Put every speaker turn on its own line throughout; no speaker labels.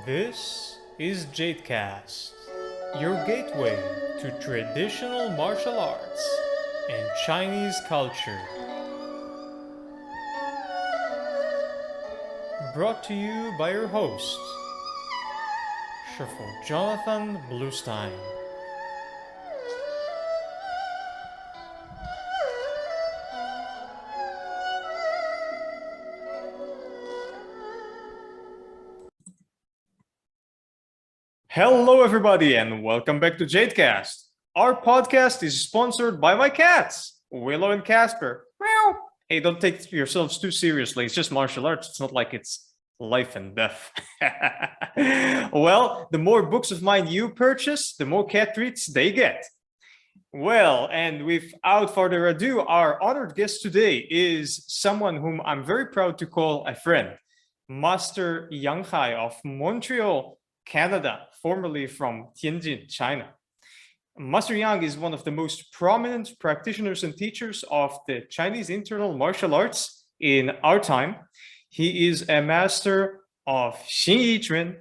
This is JadeCast, your gateway to traditional martial arts and Chinese culture. Brought to you by your host, Shifu Jonathan Bluestein. Hello, everybody, and welcome back to JadeCast. Our podcast is sponsored by my cats, Willow and Casper. Meow. Hey, don't take yourselves too seriously. It's just martial arts. It's not like it's life and death. Well, the more books of mine you purchase, the more cat treats they get. Well, and without further ado, our honored guest today is someone whom I'm very proud to call a friend, Master Yang Hai of Montreal, Canada, formerly from Tianjin, China. Master Yang is one of the most prominent practitioners and teachers of the Chinese internal martial arts in our time. He is a master of Hai Chuan,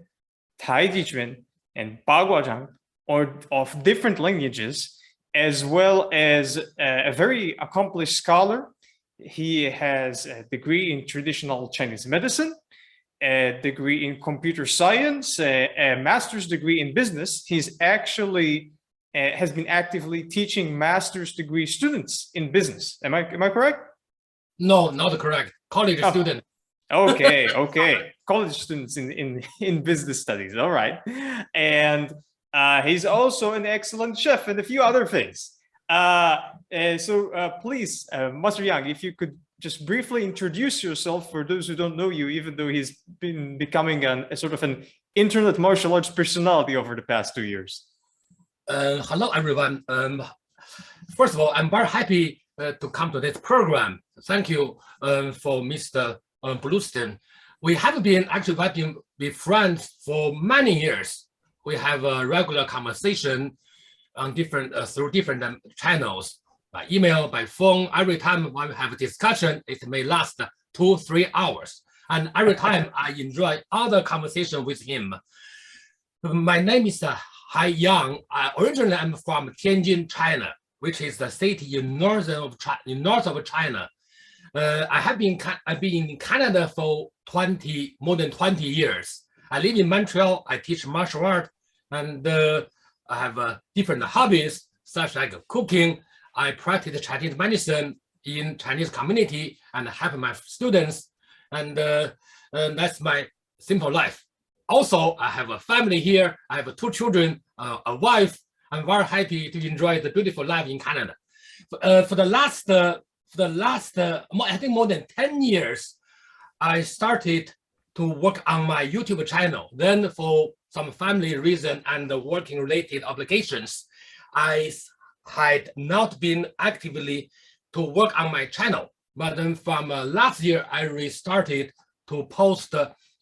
Tai Chuan, and Bagua Zhang, or of different lineages, as well as a very accomplished scholar. He has a degree in traditional Chinese medicine, a degree in computer science, a master's degree in business. He's actually has been actively teaching master's degree students in business. Am I correct?
No, not correct. College student.
Okay. College students in business studies. All right. And he's also an excellent chef and a few other things. So please, Master Yang, if you could just briefly introduce yourself for those who don't know you, even though he's been becoming a sort of an internet martial arts personality over the past 2 years.
Hello, everyone. First of all, I'm very happy to come to this program. Thank you for Mr. Bluestein. We have been friends for many years. We have a regular conversation on through different channels, by email, by phone. Every time when we have a discussion, it may last 2-3 hours. And every time I enjoy other conversation with him. My name is Hai Yang. Originally, I'm from Tianjin, China, which is the city in north of China. I've been in Canada for more than 20 years. I live in Montreal. I teach martial art, and I have different hobbies such like cooking. I practice Chinese medicine in Chinese community and help my students, and that's my simple life. Also, I have a family here. I have 2 children, a wife. I'm very happy to enjoy the beautiful life in Canada. For the last, I think more than 10 years, I started to work on my YouTube channel. Then, for some family reason and working related obligations, I had not been actively to work on my channel. But then from last year, I restarted to post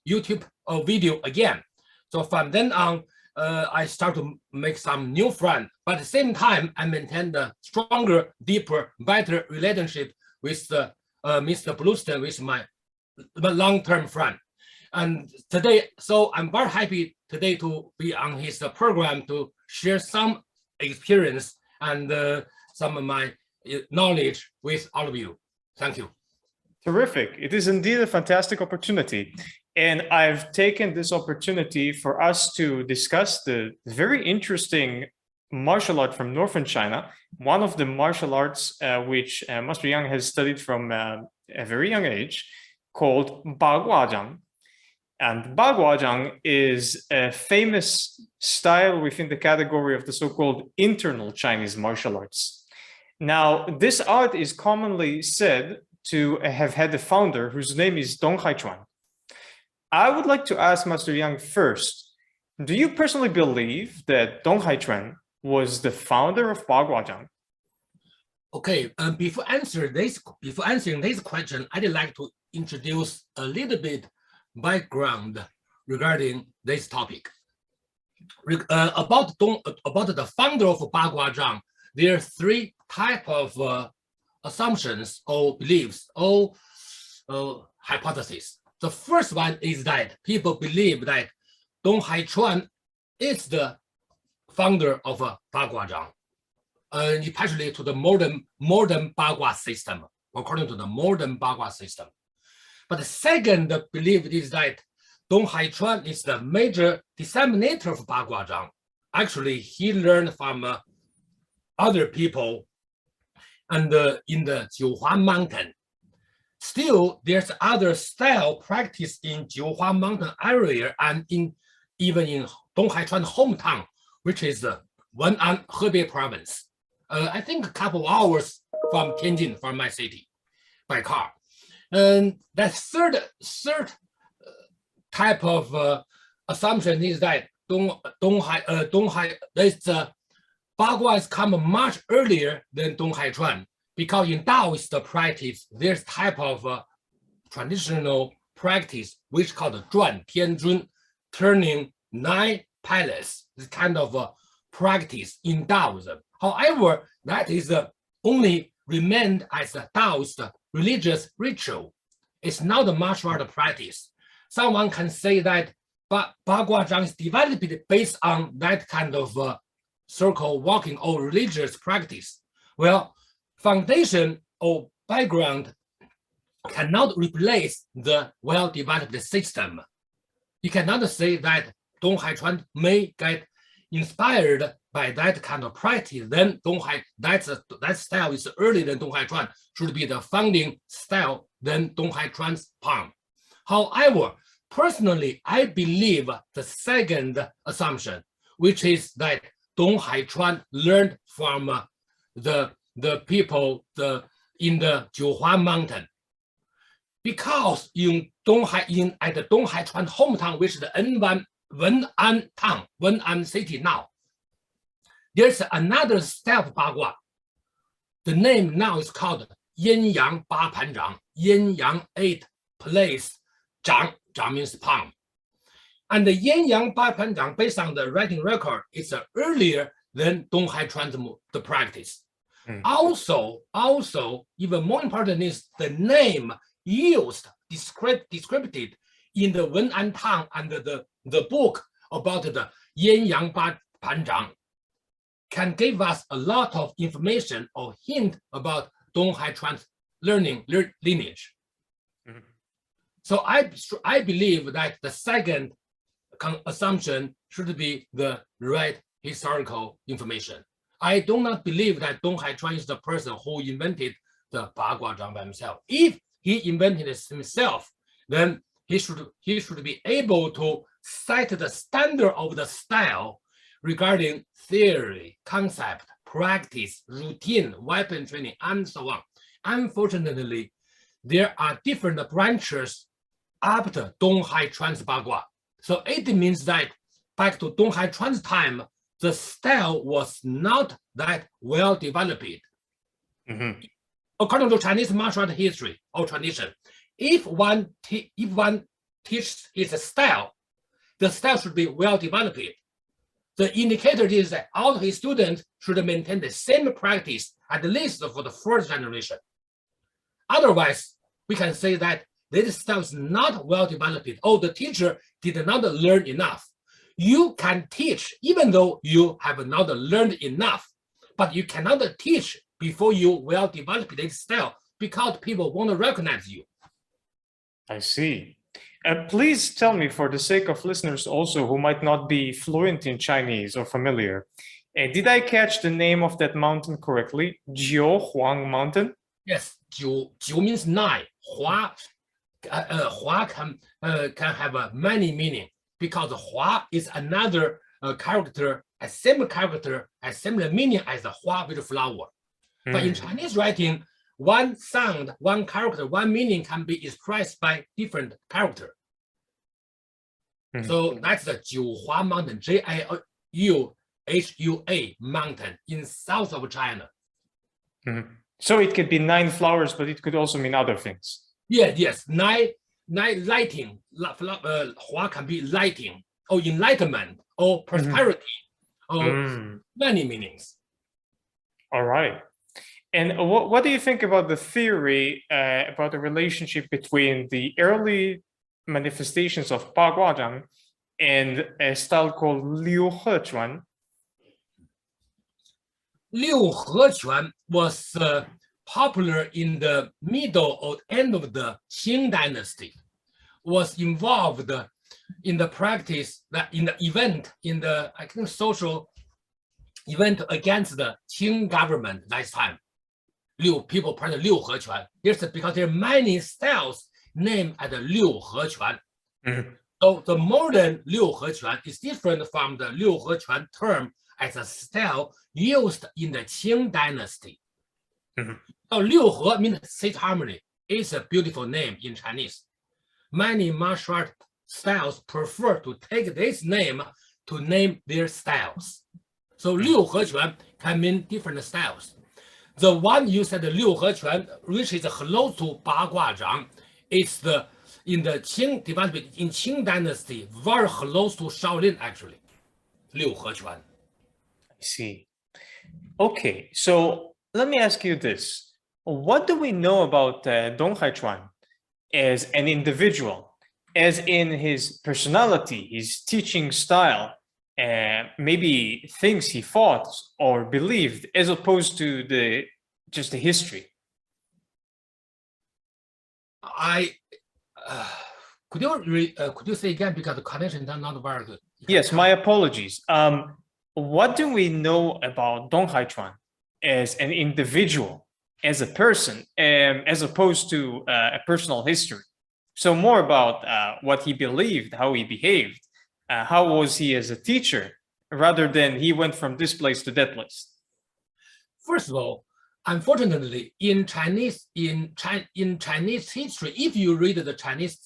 YouTube video again. So from then on, I start to make some new friends. But at the same time, I maintain a stronger, deeper, better relationship with Mr. Bluestein, with my long-term friend. And today, so I'm very happy today to be on his program to share some experience and some of my knowledge with all of you. Thank you.
Terrific. It is indeed a fantastic opportunity. And I've taken this opportunity for us to discuss the very interesting martial art from Northern China, one of the martial arts which Master Yang has studied from a very young age, called Bagua Zhang. And Bagua Zhang is a famous style within the category of the so-called internal Chinese martial arts. Now, this art is commonly said to have had a founder whose name is Hai Chuan. I would like to ask Master Yang first, do you personally believe that Hai Chuan was the founder of Bagua Zhang?
Okay, before answering this question, I'd like to introduce a little bit background regarding this topic. About the founder of Bagua Zhang, there are 3 types of assumptions or beliefs or hypotheses. The first one is that people believe that Hai Chuan is the founder of Bagua Zhang, especially to the modern Bagua system, according to the modern Bagua system. But the second belief is that Hai Chuan is the major disseminator of Bagua Zhang. Actually, he learned from other people and in the Jiuhua Mountain. Still, there's other style practice in Jiuhua Mountain area and even in Hai Chuan hometown, which is Wen'an, Hebei province. I think a couple of hours from Tianjin, from my city, by car. And that third type of assumption is that Bagua is come much earlier than Hai Chuan, because in Taoist practice, there's type of traditional practice which called Zhuan Tianzun, turning 9 palace. This kind of practice in Taoism. However, that is only remained as a Taoist religious ritual. It's not a martial art practice. Someone can say that Bagua Zhang is developed based on that kind of circle walking or religious practice. Well, foundation or background cannot replace the well-developed system. You cannot say that Hai Chuan may get inspired by that kind of practice, then that style is earlier than Hai Chuan, should be the founding style than Hai Chuan's palm. However, personally, I believe the second assumption, which is that Hai Chuan learned from the people in the Jiuhua Mountain. Because at the Hai Chuan hometown, which is the Wen'an town, Wen'an city now, there's another style of Bagua. The name now is called Yin Yang Ba Pan Zhang, Yin Yang 8 place, Zhang means palm. And the Yin Yang Ba Pan Zhang, based on the writing record, is earlier than Hai Chuan's the practice. Also, even more important is the name used, described in the Wen'an town and the book about the Yin Yang Ba Pan Zhang can give us a lot of information or hint about Hai Chuan's lineage. So I believe that the second assumption should be the right historical information. I do not believe that Hai Chuan is the person who invented the Bagua Zhang by himself. If he invented it himself, then he should be able to set the standard of the style regarding theory, concept, practice, routine, weapon training, and so on. Unfortunately, there are different branches after Hai Chuan's Bagua. So it means that back to Hai Chuan's time, the style was not that well developed. According to Chinese martial art history or tradition, if one teaches his style, the style should be well developed. The indicator is that all his students should maintain the same practice, at least for the first generation. Otherwise, we can say that this style is not well developed, or the teacher did not learn enough. You can teach even though you have not learned enough, but you cannot teach before you well develop this style because people won't recognize you.
I see. Please tell me, for the sake of listeners also who might not be fluent in Chinese or familiar, did I catch the name of that mountain correctly? Jiu Huang Mountain?
Yes, Jiu means 9. Hua can have many meanings, because Hua is another character, a similar meaning as the Hua with flower. But in Chinese writing, one sound, one character, one meaning can be expressed by different character. So that's the Jiuhua Mountain, Jiuhua mountain in south of China.
So it could be 9 flowers, but it could also mean other things.
Yes, 9 lighting. Hua can be lighting or enlightenment or prosperity or many meanings.
All right. And what do you think about the theory about the relationship between the early manifestations of Bagua Zhang and a style called Liu He Chuan.
Liu He Chuan was popular in the middle or end of the Qing dynasty, was involved in the practice, that in the event, in the, I think, social event against the Qing government last time. People practice Liu He Chuan. Yes, because there are many styles named as Liu He Chuan.
Mhm.
So the modern Liu He Chuan is different from the Liu He Chuan term as a style used in the Qing dynasty.
Mhm.
So Liu He means state harmony. It's a beautiful name in Chinese. Many martial art styles prefer to take this name to name their styles. So Liu He Chuan can mean different styles. The one you said, Liu He Chuan, which is close to Bagua Zhang, is in the Qing development in Qing dynasty, very close to Shaolin actually. Liu He Chuan.
I see. Okay, so let me ask you this. What do we know about Dong Hai Chuan as an individual, as in his personality, his teaching style, maybe things he thought or believed, as opposed to just the history?
Could you say again, because the connection is not very good?
Yes, my apologies. What do we know about Dong Hai Chuan as an individual, as a person, as opposed to a personal history? So more about what he believed, how he behaved, how was he as a teacher, rather than he went from this place to that place.
First of all, unfortunately, in Chinese history, if you read the Chinese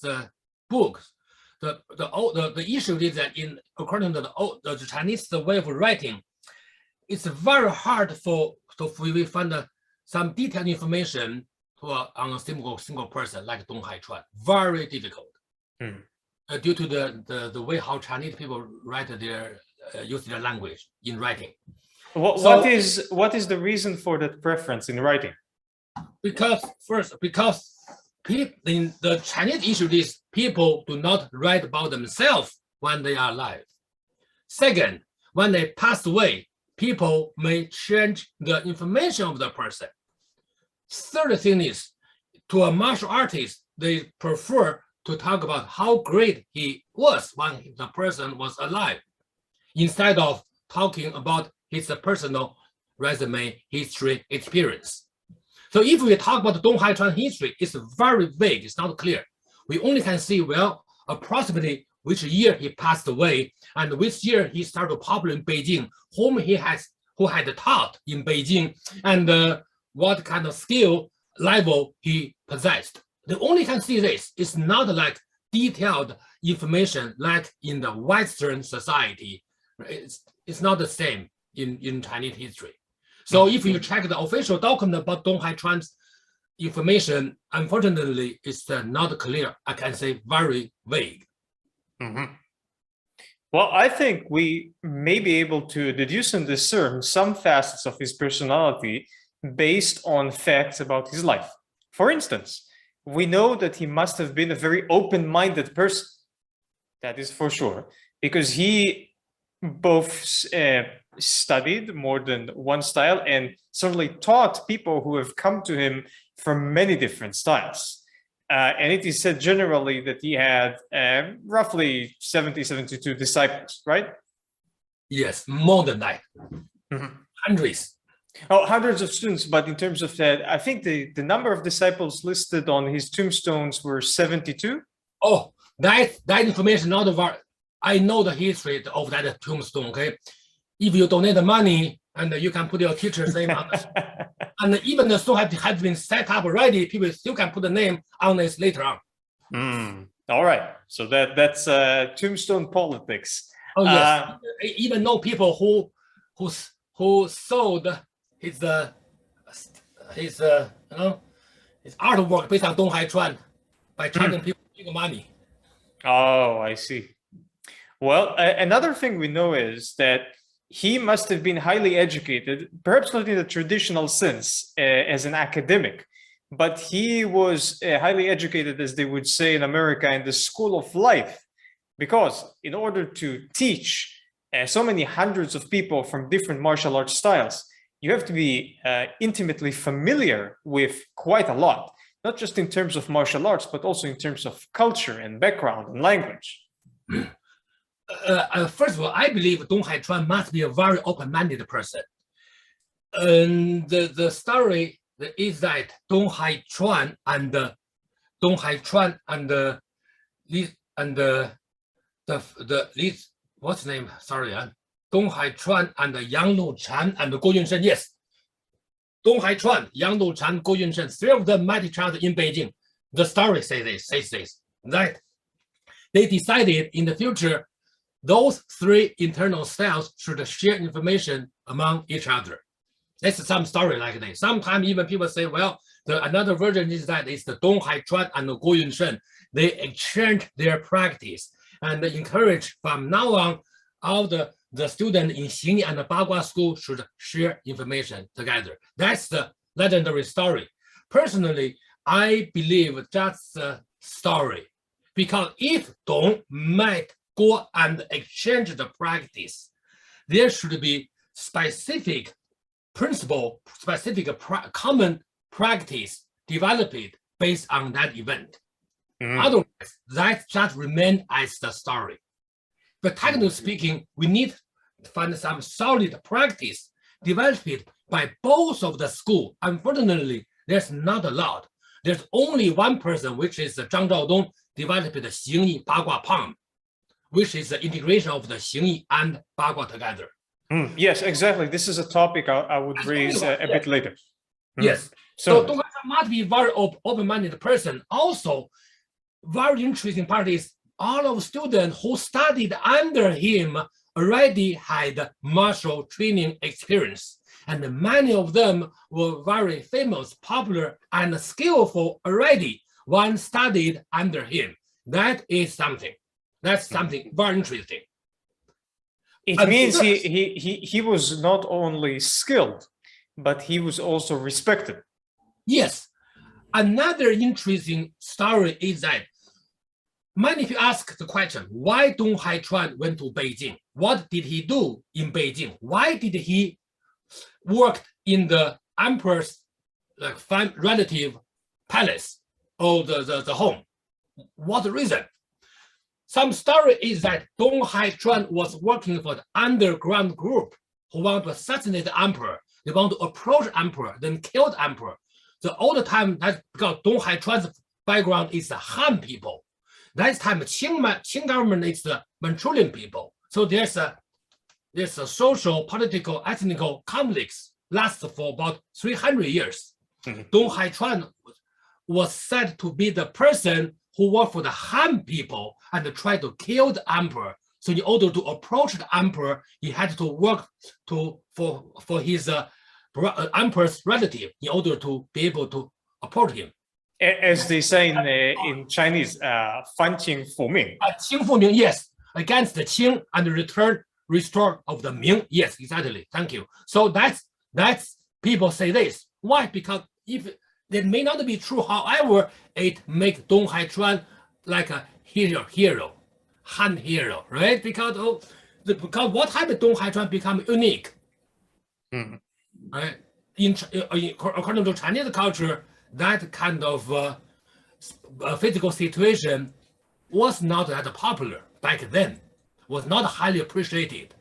books, the issue is that according to the Chinese way of writing, it's very hard we find some detailed information on a single person like Dong Hai Chuan. Very difficult due to the way how Chinese people write their use their language in writing.
What is the reason for that preference in writing?
Because in the Chinese issue is people do not write about themselves when they are alive. Second, when they pass away, people may change the information of the person. Third thing is, to a martial artist, they prefer to talk about how great he was when the person was alive, instead of talking about his personal resume, history, experience. So if we talk about Dong Hai Chuan history, it's very vague, it's not clear. We only can see, well, approximately which year he passed away and which year he started popular in Beijing, who had taught in Beijing, and what kind of skill level he possessed. They only can see this. It's not like detailed information like in the Western society. It's not the same in Chinese history. So if you check the official document about Dong Hai Chuan's information, unfortunately, it's not clear. I can say very vague.
Well, I think we may be able to deduce and discern some facets of his personality based on facts about his life. For instance, we know that he must have been a very open-minded person. That is for sure, because he both studied more than one style and certainly taught people who have come to him from many different styles. And it is said generally that he had roughly 72 disciples, right?
Yes, more than that. Hundreds.
Oh, hundreds of students, but in terms of that, I think the number of disciples listed on his tombstones were 72.
Oh, that information not very. I know the history of that tombstone. Okay, if you donate the money and you can put your teacher's name on it, and even the stone has been set up already, people still can put the name on it later on.
All right, so that's tombstone politics.
Oh yes, even know people who sold his artwork based on Dong Hai Chuan by charging people big money.
Oh, I see. Well, another thing we know is that he must have been highly educated, perhaps not in the traditional sense as an academic, but he was highly educated, as they would say in America, in the school of life. because in order to teach so many hundreds of people from different martial arts styles, you have to be intimately familiar with quite a lot, not just in terms of martial arts, but also in terms of culture and background and language.
First of all, I believe Dong Hai Chuan must be a very open-minded person. And the story is that Dong Hai Chuan and what's the name? Sorry, Dong Hai Chuan and Yang Luchan and Guo Yunshen. Yes, Dong Hai Chuan, Yang Luchan, Guo Yunshen, three of them met each other in Beijing. The story says this, that they decided in the future those three internal styles should share information among each other. That's some story like this. Sometimes even people say, well, another version is that it's the Dong Hai Chuan and the Guo Yunshen. They exchange their practice and encourage from now on all the students in Xingyi and the Bagua school should share information together. That's the legendary story. Personally, I believe that's a story, because if Dong met Guo and exchange the practice, there should be specific principle, common practice developed based on that event. Otherwise, that just remains as the story. But technically speaking, we need to find some solid practice developed by both of the school. Unfortunately, there's not a lot. There's only one person, which is Zhang Zhaodong, developed the Xingyi Bagua Palm, which is the integration of the Xingyi and Bagua together.
Yes, exactly. This is a topic I would raise a bit later.
Yes. So Dong Hai Chuan must be a very open-minded person. Also, very interesting part is all of students who studied under him already had martial training experience. And many of them were very famous, popular, and skillful already when studied under him. That is something. That's something very interesting.
It means he was not only skilled, but he was also respected.
Yes. Another interesting story is that many people ask the question, why Dong Hai Chuan went to Beijing? What did he do in Beijing? Why did he work in the emperor's relative palace or the home? What reason? Some story is that Dong Hai Chuan was working for the underground group who want to assassinate the emperor. They want to approach the emperor, then kill the emperor. So all the time, that's because Dong Hai Chuan's background is the Han people. That time, Qing government is the Manchurian people. So there's a social, political, ethnical conflicts lasts for about 300 years. Dong Hai Chuan was said to be the person who worked for the Han people and tried to kill the emperor. So in order to approach the emperor, he had to work for his emperor's relative in order to be able to approach him.
As they say in Chinese, 反清复明.
清复明, yes, against the Qing and restore of the Ming. Yes, exactly. Thank you. So that's people say this. Why? Because if it may not be true, however, it makes Dong Hai Chuan like a hero, Han hero, right? Because what happened, Dong Hai Chuan become unique. Right? According to Chinese culture, that kind of physical situation was not that popular back then, was not highly appreciated.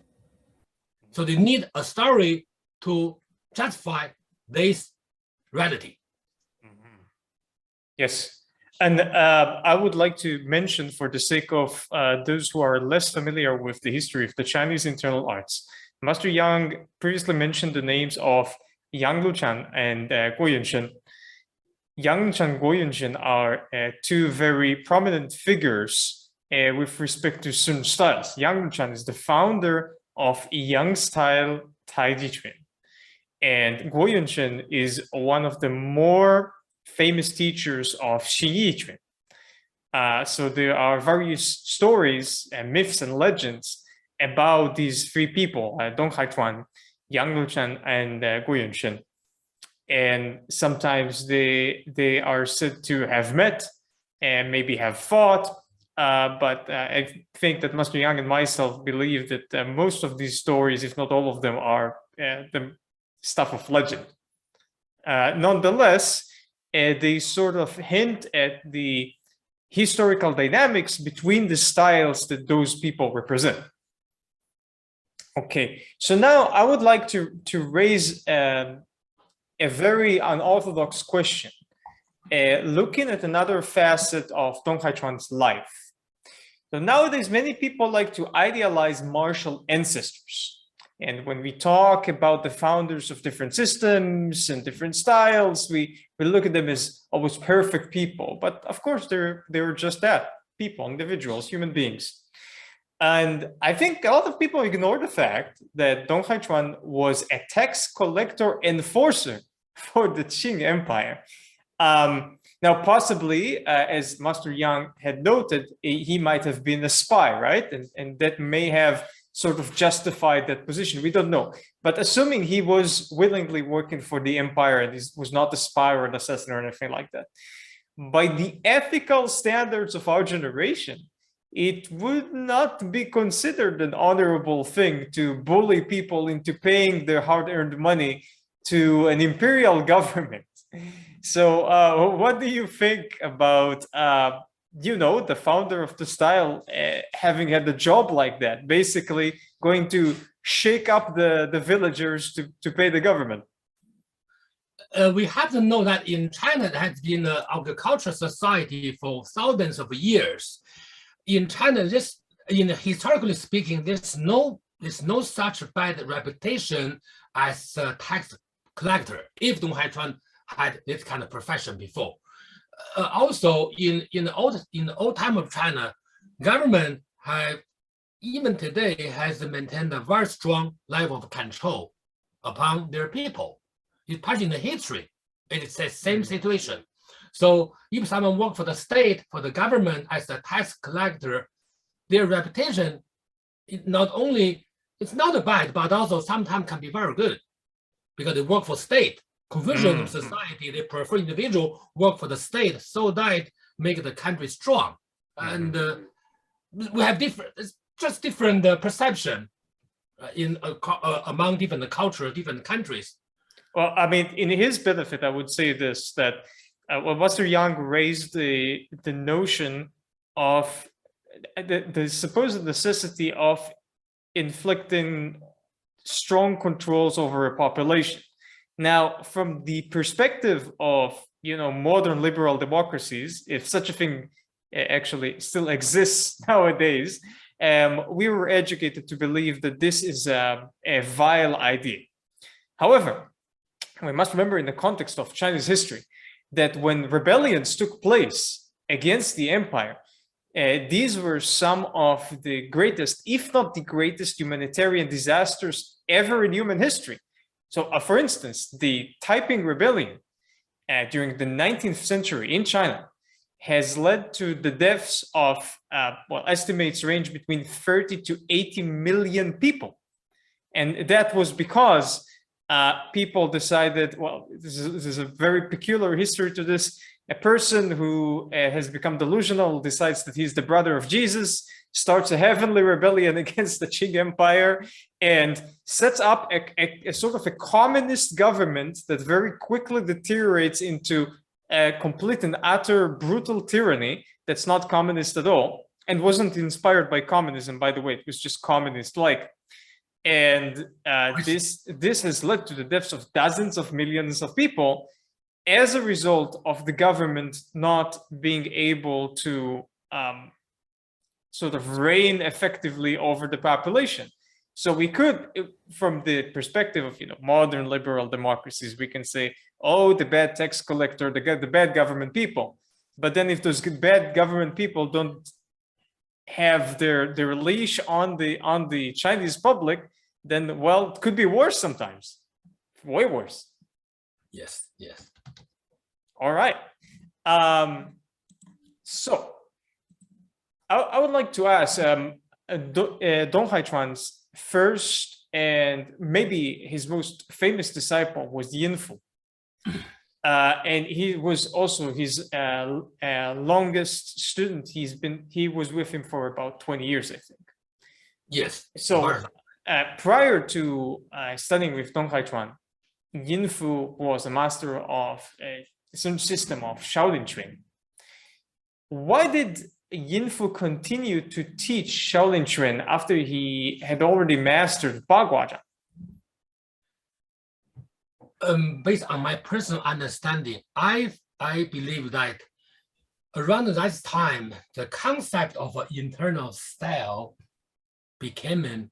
So they need a story to justify this reality.
Yes. And I would like to mention, for the sake of those who are less familiar with the history of the Chinese internal arts, Master Yang previously mentioned the names of Yang Luchan and Guo Yunshen. Yang Luchan and Guo Yunshen are two very prominent figures with respect to certain styles. Yang Luchan is the founder of Yang style Taiji Chuan, and Guo Yunshen is one of the more famous teachers of Yi Chuan. So there are various stories and myths and legends about these three people, Dong Hai Chuan, Yang Luchan, and Guo Yunshen. And sometimes they are said to have met and maybe have fought, but I think that Master Yang and myself believe that most of these stories, if not all of them, are the stuff of legend. Nonetheless, they sort of hint at the historical dynamics between the styles that those people represent. Okay, so now I would like to raise a very unorthodox question, looking at another facet of Dong Hai Chuan's life. So nowadays, many people like to idealize martial ancestors. And when we talk about the founders of different systems and different styles, we look at them as always perfect people. But of course, they were just that, people, individuals, human beings. And I think a lot of people ignore the fact that Dong Hai Chuan was a tax collector enforcer for the Qing Empire. Now, possibly, as Master Yang had noted, he might have been a spy, right? And that may have sort of justified that position. We don't know. But assuming he was willingly working for the empire and he was not a spy or an assassin or anything like that, by the ethical standards of our generation, it would not be considered an honorable thing to bully people into paying their hard-earned money to an imperial government. So what do you think about, the founder of the style having had a job like that, basically going to shake up the villagers to pay the government?
We have to know that in China, there has been an agricultural society for thousands of years. In China, historically speaking, there's no such bad reputation as a tax collector if Dong Hai Chuan had this kind of profession before. Also, in the old time of China, government even today has maintained a very strong level of control upon their people. Especially in the history, it's the same situation. So if someone works for the state, for the government as a tax collector, their reputation it's not bad, but also sometimes can be very good because they work for state. Confucian of society, they prefer individual work for the state so that make the country strong. And we have different perception among different culture, different countries.
Well, I mean, in his benefit, I would say this, that Master Yang raised the notion of the supposed necessity of inflicting strong controls over a population. Now, from the perspective of modern liberal democracies, if such a thing actually still exists nowadays, we were educated to believe that this is a vile idea. However, we must remember in the context of Chinese history that when rebellions took place against the empire, these were some of the greatest, if not the greatest, humanitarian disasters ever in human history. So, for instance, the Taiping Rebellion during the 19th century in China has led to the deaths of, estimates range between 30 to 80 million people. And that was because people decided, well, this is a very peculiar history to this. A person who has become delusional decides that he's the brother of Jesus, starts a heavenly rebellion against the Qing Empire, and sets up a sort of a communist government that very quickly deteriorates into a complete and utter brutal tyranny that's not communist at all, and wasn't inspired by communism, by the way. It was just communist-like. And this has led to the deaths of dozens of millions of people as a result of the government not being able to sort of reign effectively over the population. So we could, from the perspective of modern liberal democracies, we can say, oh, the bad tax collector, the bad government people. But then if those bad government people don't have their leash on the Chinese public, then, well, it could be worse sometimes, way worse.
Yes, yes.
All right. So I would like to ask Dong Hai Chuan's first and maybe his most famous disciple was Yin Fu. and he was also his longest student. He was with him for about 20 years, I think.
Yes.
So prior to studying with Dong Hai Chuan, Yin Fu was a master of a certain system of Shaolin training. Why did Yin Fu continue to teach Shaolin Chuan after he had already mastered Bagua Zhang?
Based on my personal understanding, I believe that around that time, the concept of an internal style became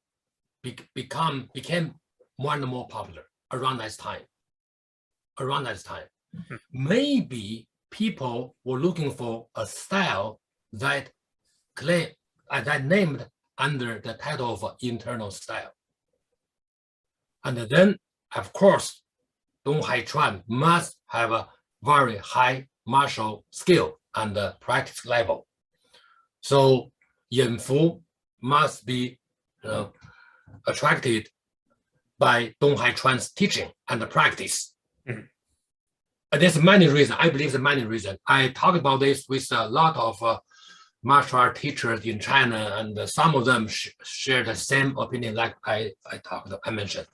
more and more popular around that time. Maybe people were looking for a style that named under the title of internal style. And then, of course, Dong Hai Chuan must have a very high martial skill and practice level. So Yin Fu must be attracted by Dong Hai Chuan's teaching and practice. There's many reasons. I believe there's many reasons. I talk about this with a lot of martial art teachers in China, and some of them share the same opinion like I mentioned.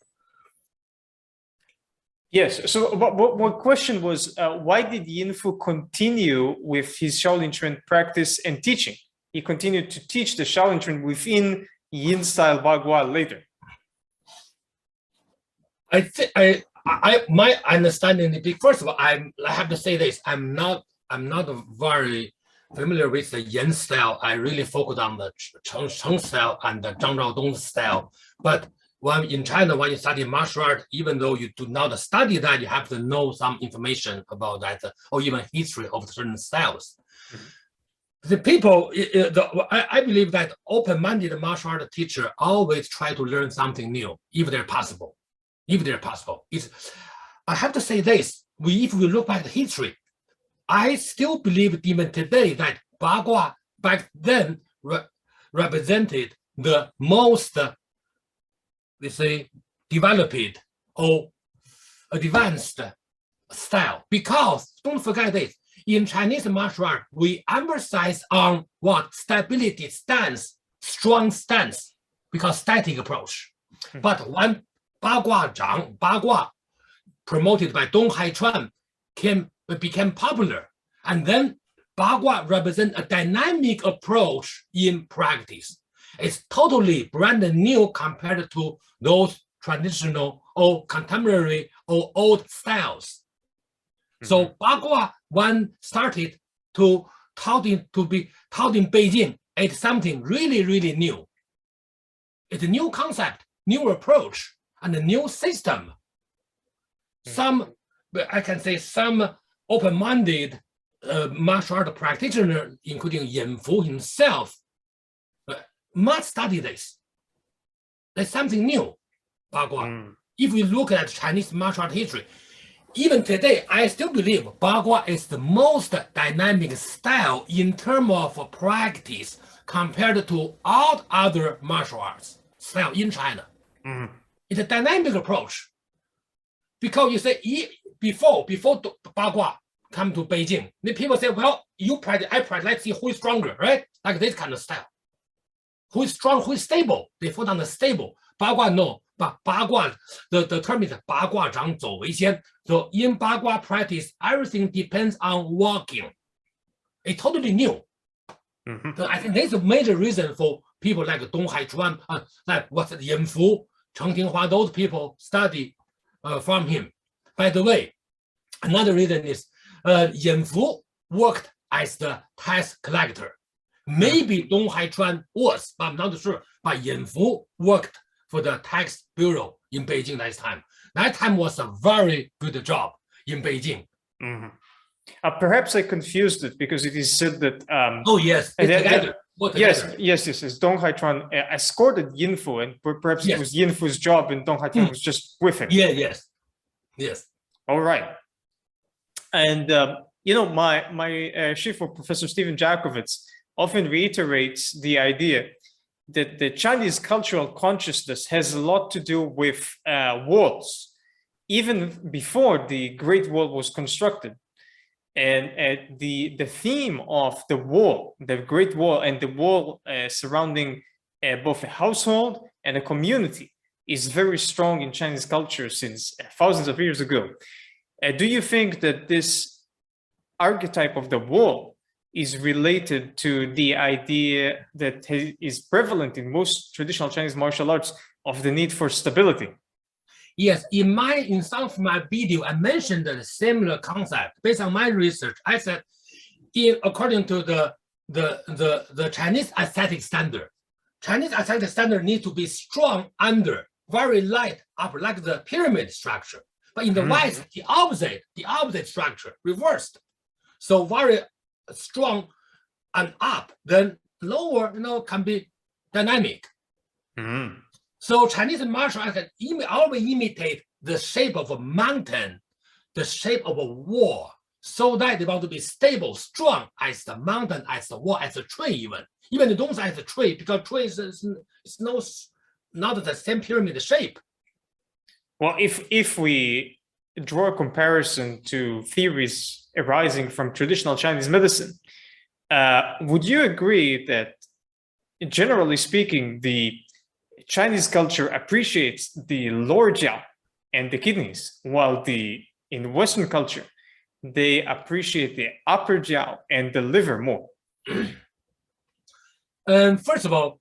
Yes. So what question was, why did Yin Fu continue with his Shaolin Chuan practice and teaching? He continued to teach the Shaolin Chuan within Yin style Bagua later.
I think my understanding. First of all, I have to say this: I'm not very familiar with the Yin style. I really focus on the Cheng style and the Zhang Zhaodong style. But when in China, when you study martial art, even though you do not study that, you have to know some information about that, or even history of certain styles. The people, I believe that open-minded martial art teacher always try to learn something new, if they're possible. I have to say this: if we look back at history, I still believe even today that Bagua back then represented the most, let's say, developed or advanced style. Because don't forget this: in Chinese martial art, we emphasize on what? Stability, stance, strong stance, because static approach. But when Bagua Zhang, promoted by Dong Hai Chuan, became popular, and then Bagua represent a dynamic approach in practice. It's totally brand new compared to those traditional or contemporary or old styles. So Bagua, when started to be taught in Beijing, it's something really, really new. It's a new concept, new approach, and a new system. I can say some open-minded martial art practitioner, including Yin Fu himself, must study this. There's something new, Bagua. If we look at Chinese martial art history, even today, I still believe Bagua is the most dynamic style in terms of practice compared to all other martial arts style in China. It's a dynamic approach. Because you say, before Bagua come to Beijing, the people say, well, you practice, I practice, let's see who is stronger, right? Like this kind of style. Who is strong, who is stable? They focus on the stable. Bagua, no. But Bagua, the term is Bagua Zhang 走为先. So in Bagua practice, everything depends on walking. It's totally new. So I think that's a major reason for people like Dong Hai Chuan, like Yin Fu, Cheng Tinghua, those people study from him. By the way, another reason is Yin Fu worked as the tax collector. Maybe Dong Hai Chuan was, but I'm not sure. But Yin Fu worked for the tax bureau in Beijing that time. That time was a very good job in Beijing.
Perhaps I confused it because it is said that.
Oh yes,
yes. Dong Hai Chuan escorted Yin Fu, and perhaps it was Yin Fu's job, and Dong Hai Chuan was just with him.
Yes.
All right. And my Shifu, Professor Stephen Jakovitz, often reiterates the idea that the Chinese cultural consciousness has a lot to do with walls. even before the Great Wall was constructed. And the theme of the wall, the Great Wall, and the wall surrounding both a household and a community is very strong in Chinese culture since thousands of years ago. Do you think that this archetype of the wall is related to the idea that is prevalent in most traditional Chinese martial arts of the need for stability?
Yes, in some of my video, I mentioned a similar concept. Based on my research, I said, according to the Chinese aesthetic standard, Chinese aesthetic standard needs to be strong under, very light upper, like the pyramid structure. But in the West, the opposite structure, reversed. So very strong and up, then lower, can be dynamic. So Chinese martial arts always imitate the shape of a mountain, the shape of a wall, so that they want to be stable, strong as the mountain, as the wall, as a tree even they don't say as a tree, because tree is not the same pyramid shape.
Well, if we draw a comparison to theories arising from traditional Chinese medicine, would you agree that, generally speaking, the Chinese culture appreciates the lower jiao and the kidneys, while in Western culture, they appreciate the upper jiao and the liver more?
First of all,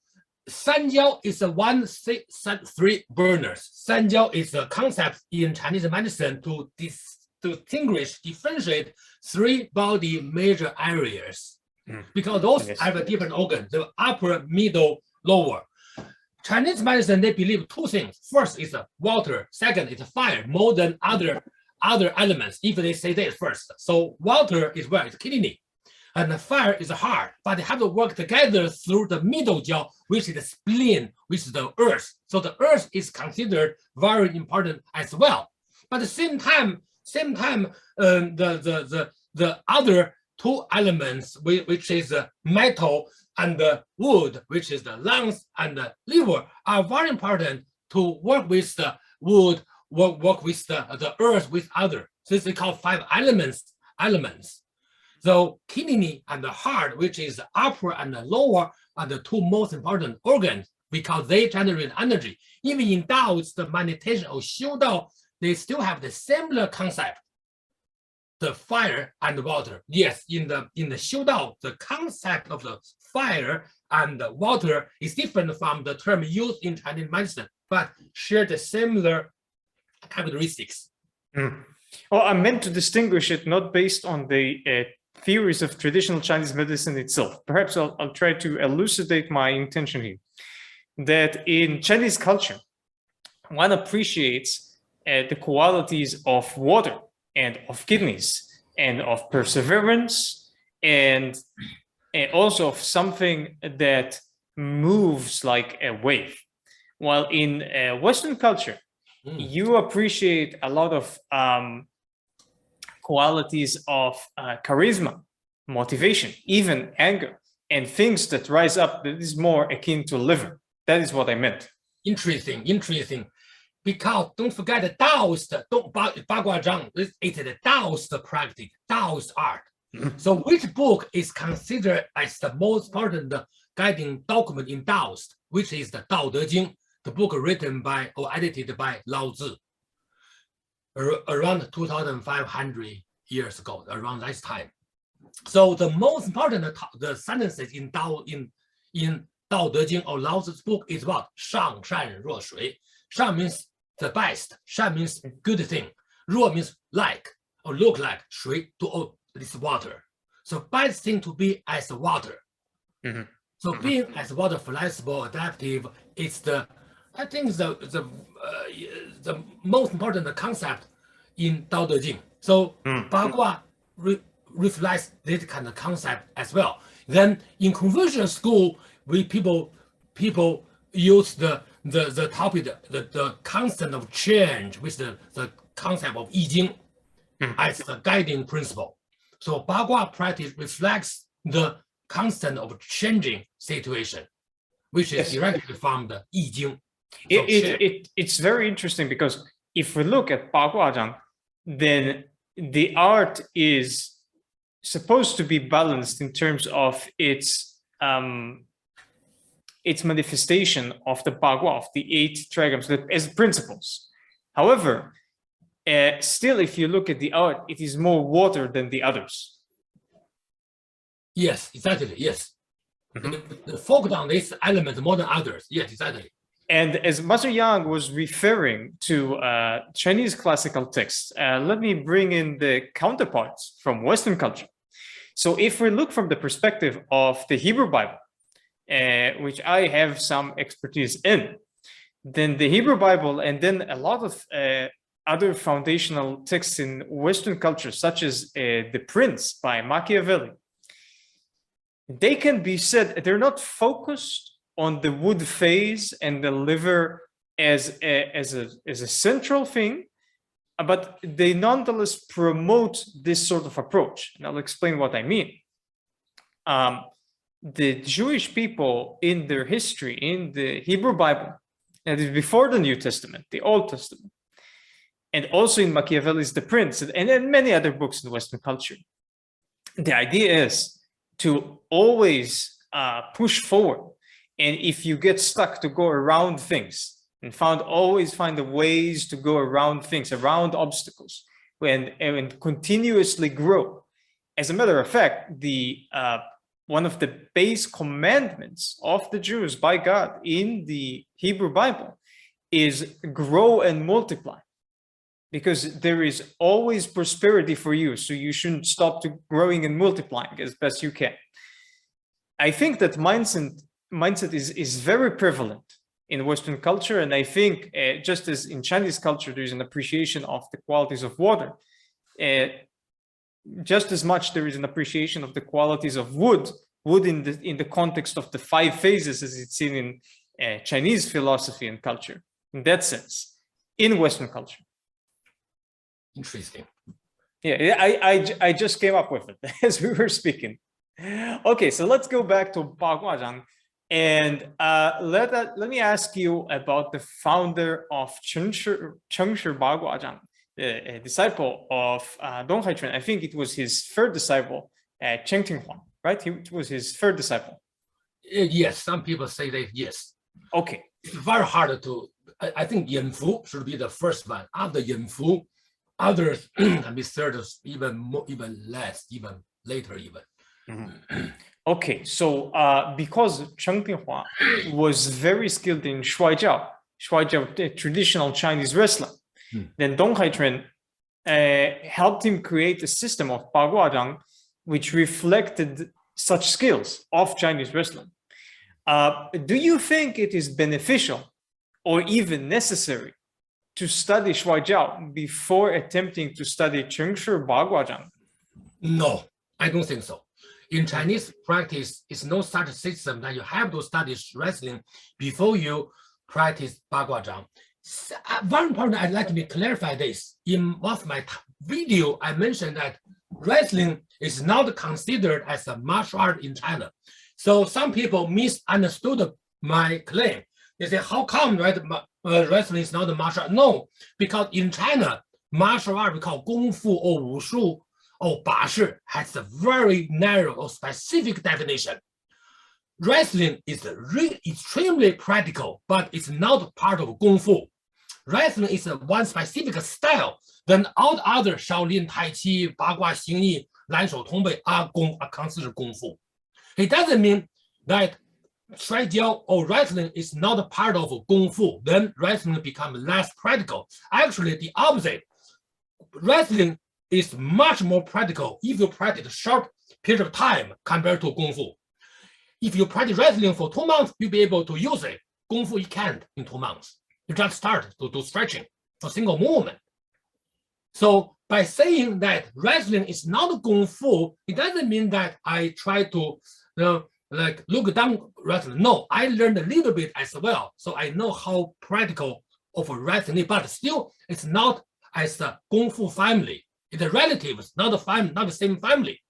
sanjiao is a 1-6-3 burners. Sanjiao is a concept in Chinese medicine to differentiate 3 body major areas, because those have a different organ, the upper, middle, lower. Chinese medicine, they believe 2 things. First is water, second is fire, more than other elements, if they say that first. So water is where it's kidney, and the fire is heart, but they have to work together through the middle jiao, which is the spleen, which is the earth. So the earth is considered very important as well. But at the same time, the other 2 elements, which is metal and the wood, which is the lungs and the liver, are very important to work with the wood, work with the earth, with other. So they call 5 elements. So kidney and the heart, which is the upper and the lower, are the 2 most important organs because they generate energy. Even in Taoist meditation or Xiu Dao, they still have the similar concept, the fire and the water. Yes, in the Xiu Dao, the concept of the fire and the water is different from the term used in Chinese medicine, but share the similar characteristics.
Well, I meant to distinguish it not based on the theories of traditional Chinese medicine itself. Perhaps I'll try to elucidate my intention here. That in Chinese culture, one appreciates the qualities of water and of kidneys and of perseverance and also of something that moves like a wave. While in Western culture, you appreciate a lot of qualities of charisma, motivation, even anger, and things that rise up that is more akin to liver. That is what I meant.
Interesting. Because don't forget the Taoist, Bagua Zhang, it is the Taoist practice, Taoist art. So which book is considered as the most important guiding document in Taoist, which is the Dao De Jing, the book written by or edited by Lao Tzu around 2,500 years ago, around that time. So the most important the sentences in Dao De Jing or Lao Tzu's book is about Shang Shan Ruo Shui. Shang means the best, Shan means good thing, Ruo means like or look like, Shui to this water. So best thing to be as water. So being as water, flexible, adaptive, it's I think the most important concept in Dao De Jing. So Bagua reflects this kind of concept as well. Then in Confucius school, people use the topic, the constant of change with the concept of I Ching as the guiding principle. So Bagua practice reflects the constant of changing situation, which is directly from the I Ching.
It's very interesting because if we look at Bagua Zhang, then the art is supposed to be balanced in terms of its manifestation of the Bagua, of the 8 trigrams as principles. However, still, if you look at the art, it is more water than the others.
Yes, exactly. Yes. The focus on this element more than others. Yes, exactly.
And as Master Yang was referring to Chinese classical texts, let me bring in the counterparts from Western culture. So if we look from the perspective of the Hebrew Bible, which I have some expertise in, then the Hebrew Bible and then a lot of other foundational texts in Western culture, such as The Prince by Machiavelli, they can be said, they're not focused on the wood phase and the liver as a central thing, but they nonetheless promote this sort of approach. And I'll explain what I mean. The Jewish people in their history, in the Hebrew Bible, and it's before the New Testament, the Old Testament, and also in Machiavelli's The Prince, and in many other books in Western culture, the idea is to always push forward. And if you get stuck, to go around things and always find the ways to go around things, around obstacles, and continuously grow. As a matter of fact, one of the base commandments of the Jews by God in the Hebrew Bible is grow and multiply, because there is always prosperity for you. So you shouldn't stop to growing and multiplying as best you can. I think that mindset is very prevalent in Western culture. And I think just as in Chinese culture, there's an appreciation of the qualities of water. Just as much there is an appreciation of the qualities of wood in the context of the 5 phases as it's seen in Chinese philosophy and culture. In that sense, in Western culture.
Interesting.
Yeah, I just came up with it as we were speaking. Okay, so let's go back to Bagua Zhang, and let me ask you about the founder of Cheng Bagua Zhang, a disciple of Dong Hai Chuan. I think it was his third disciple, Cheng Tinghua, right? It was his third disciple.
Yes, some people say that, yes.
Okay.
It's very hard to, I think Yin Fu should be the first one. After Yin Fu, others can be third, even less, even later even.
Mm-hmm. Okay, so because Cheng Tinghua was very skilled in Shuaijiao, the traditional Chinese wrestling, then Dong Hai Chuan helped him create a system of Bagua Zhang which reflected such skills of Chinese wrestling. Do you think it is beneficial or even necessary to study Shuaijiao before attempting to study Chengshi Bagua Zhang?
No, I don't think so. In Chinese practice, it's no such system that you have to study wrestling before you practice Bagua Zhang. One point I'd like to clarify this. In one of my video, I mentioned that wrestling is not considered as a martial art in China. So some people misunderstood my claim. They say, how come wrestling is not a martial art? No, because in China, martial art we call Kung Fu or Wushu or Ba Shi has a very narrow or specific definition. Wrestling is extremely practical, but it's not part of Kung Fu. Wrestling is one specific style. Then all the other Shaolin, Tai Chi, Bagua Xingyi, Lan Shou Tongbei are considered Kung Fu. It doesn't mean that Shuaijiao or wrestling is not a part of Kung Fu. Then wrestling becomes less practical. Actually, the opposite. Wrestling is much more practical if you practice a short period of time compared to Kung Fu. If you practice wrestling for 2 months, you'll be able to use it. Kung Fu, you can't in 2 months. You just start to do stretching, a single movement. So by saying that wrestling is not Kung Fu, it doesn't mean that I try to look down wrestling. No, I learned a little bit as well. So I know how practical of a wrestling, but still it's not as a Kung Fu family. It's a relative, it's not a family, not the same family.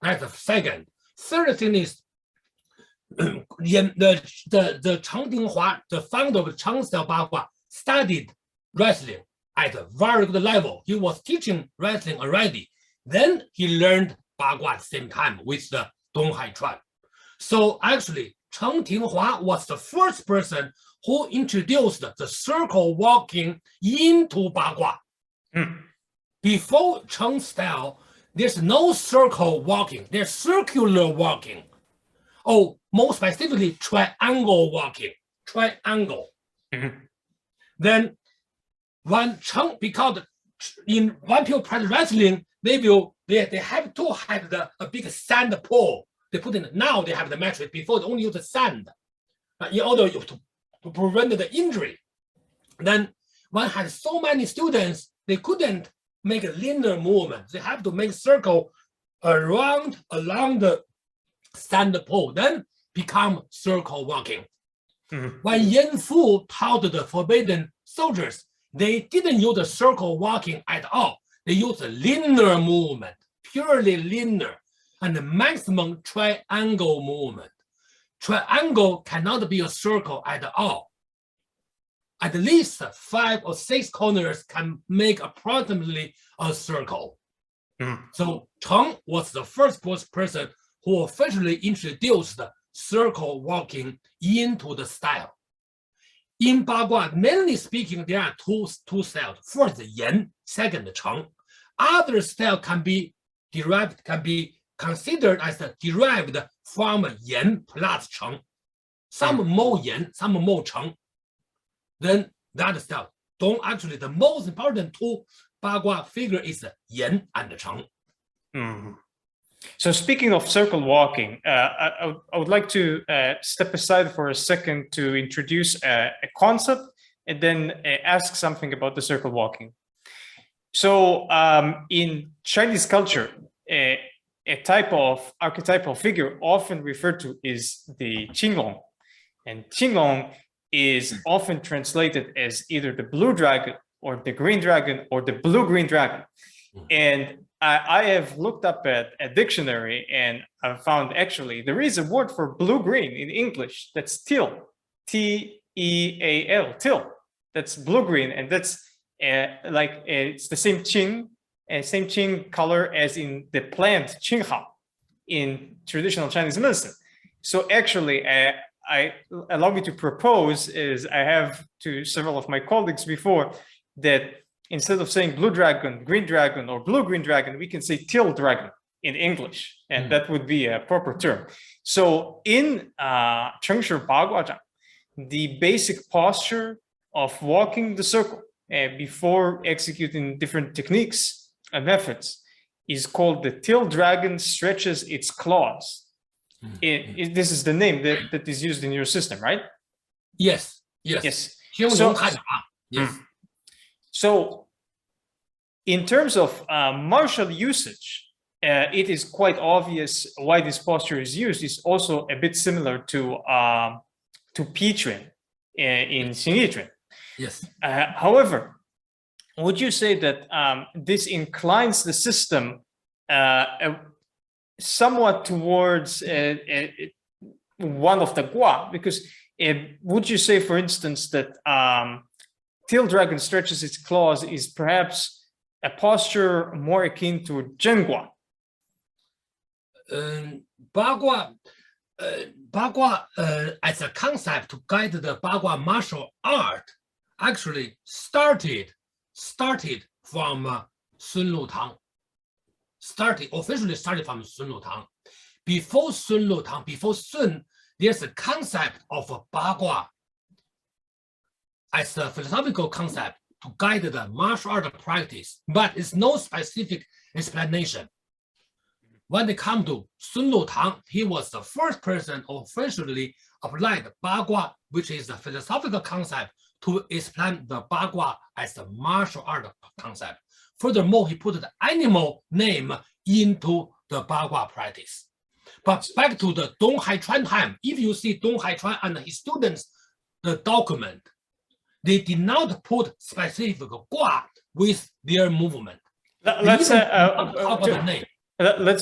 That's the second. Third thing is the Cheng Tinghua, the founder of Cheng Bagua, studied wrestling at a very good level. He was teaching wrestling already. Then he learned Bagua at the same time with the Dong Hai Chuan. So actually, Cheng Tinghua was the first person who introduced the circle walking into Bagua. Before Cheng's style, there's no circle walking, there's circular walking. Oh, more specifically, triangle walking, triangle. Then when Cheng, because in one people practice wrestling, they have to have a big sand pole. They put in, now they have the metric, before they only use the sand in order to prevent the injury. Then one had so many students, they couldn't make a linear movement. They have to make circle along the sand pole, then become circle walking. When Yin Fu taught the forbidden soldiers, they didn't use the circle walking at all. They used a linear movement, purely linear, and the maximum triangle movement. Triangle cannot be a circle at all. At least 5 or 6 corners can make approximately a circle. So Cheng was the first person who officially introduced circle walking into the style. In Bagua, mainly speaking, there are two styles. First, Yin, second, Cheng. Other style can be derived, can be considered as derived from Yin plus Cheng. Some more Yin, some more Cheng. Then that style. Actually, the most important two Bagua figure is Yin and Cheng.
So speaking of circle walking, I would like to step aside for a second to introduce a concept and then ask something about the circle walking. So in Chinese culture, a type of archetypal figure often referred to is the Qinglong. And Qinglong is often translated as either the blue dragon or the green dragon or the blue-green dragon. And I have looked up at a dictionary and I found actually there is a word for blue-green in English. That's teal, T-E-A-L, teal. That's blue-green, and that's it's the same Qing color as in the plant Qinghao in traditional Chinese medicine. So actually, allow me to propose is I have to several of my colleagues before that instead of saying blue dragon, green dragon, or blue-green dragon, we can say teal dragon in English, and that would be a proper term. So in Chengshi Bagua Zhang, the basic posture of walking the circle before executing different techniques and methods is called the teal dragon stretches its claws. This is the name that is used in your system, right?
Yes.
So in terms of martial usage, it is quite obvious why this posture is used. It's also a bit similar to Pichuan in Xingyichuan.
Yes.
However, would you say that this inclines the system somewhat towards one of the Gua? Because would you say, for instance, that teal dragon stretches its claws is perhaps a posture more akin to Zhengua?
Bagua as a concept to guide the Bagua martial art actually started from Sun Lutang. Officially started from Sun Lutang. Before Sun, there's a concept of Bagua as a philosophical concept to guide the martial art practice, but it's no specific explanation. When they come to Sun Lutang, he was the first person officially applied Bagua, which is a philosophical concept, to explain the Bagua as a martial art concept. Furthermore, he put the animal name into the Bagua practice. But back to the Dong Hai Chuan time, if you see Dong Hai Chuan and his students, the document, they did not put specific Gua with their movement.
Let's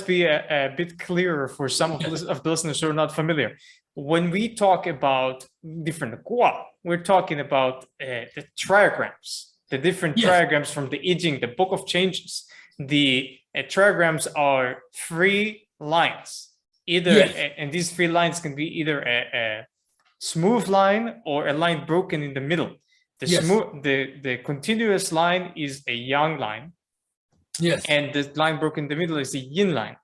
be a bit clearer for some of the listeners who are not familiar. When we talk about different Gua, we're talking about the trigrams. the different
Yes.
trigrams from the I Ching, the Book of Changes. The trigrams are 3 lines, either,
Yes.
and these 3 lines can be either a smooth line or a line broken in the middle. The
Yes.
the continuous line is a yang line,
Yes.
and the line broken in the middle is the yin line.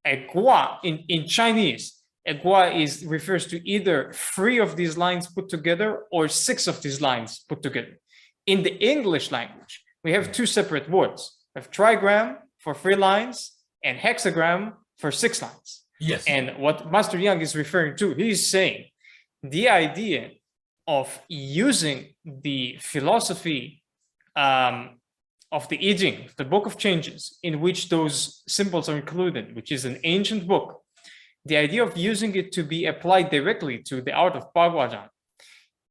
A gua in Chinese, a gua refers to either 3 of these lines put together or 6 of these lines put together. In the English language, we have 2 separate words. We have trigram for 3 lines and hexagram for 6 lines.
Yes.
And what Master Yang is referring to, he's saying the idea of using the philosophy of the I Ching, the Book of Changes, in which those symbols are included, which is an ancient book, the idea of using it to be applied directly to the art of Bagua Zhang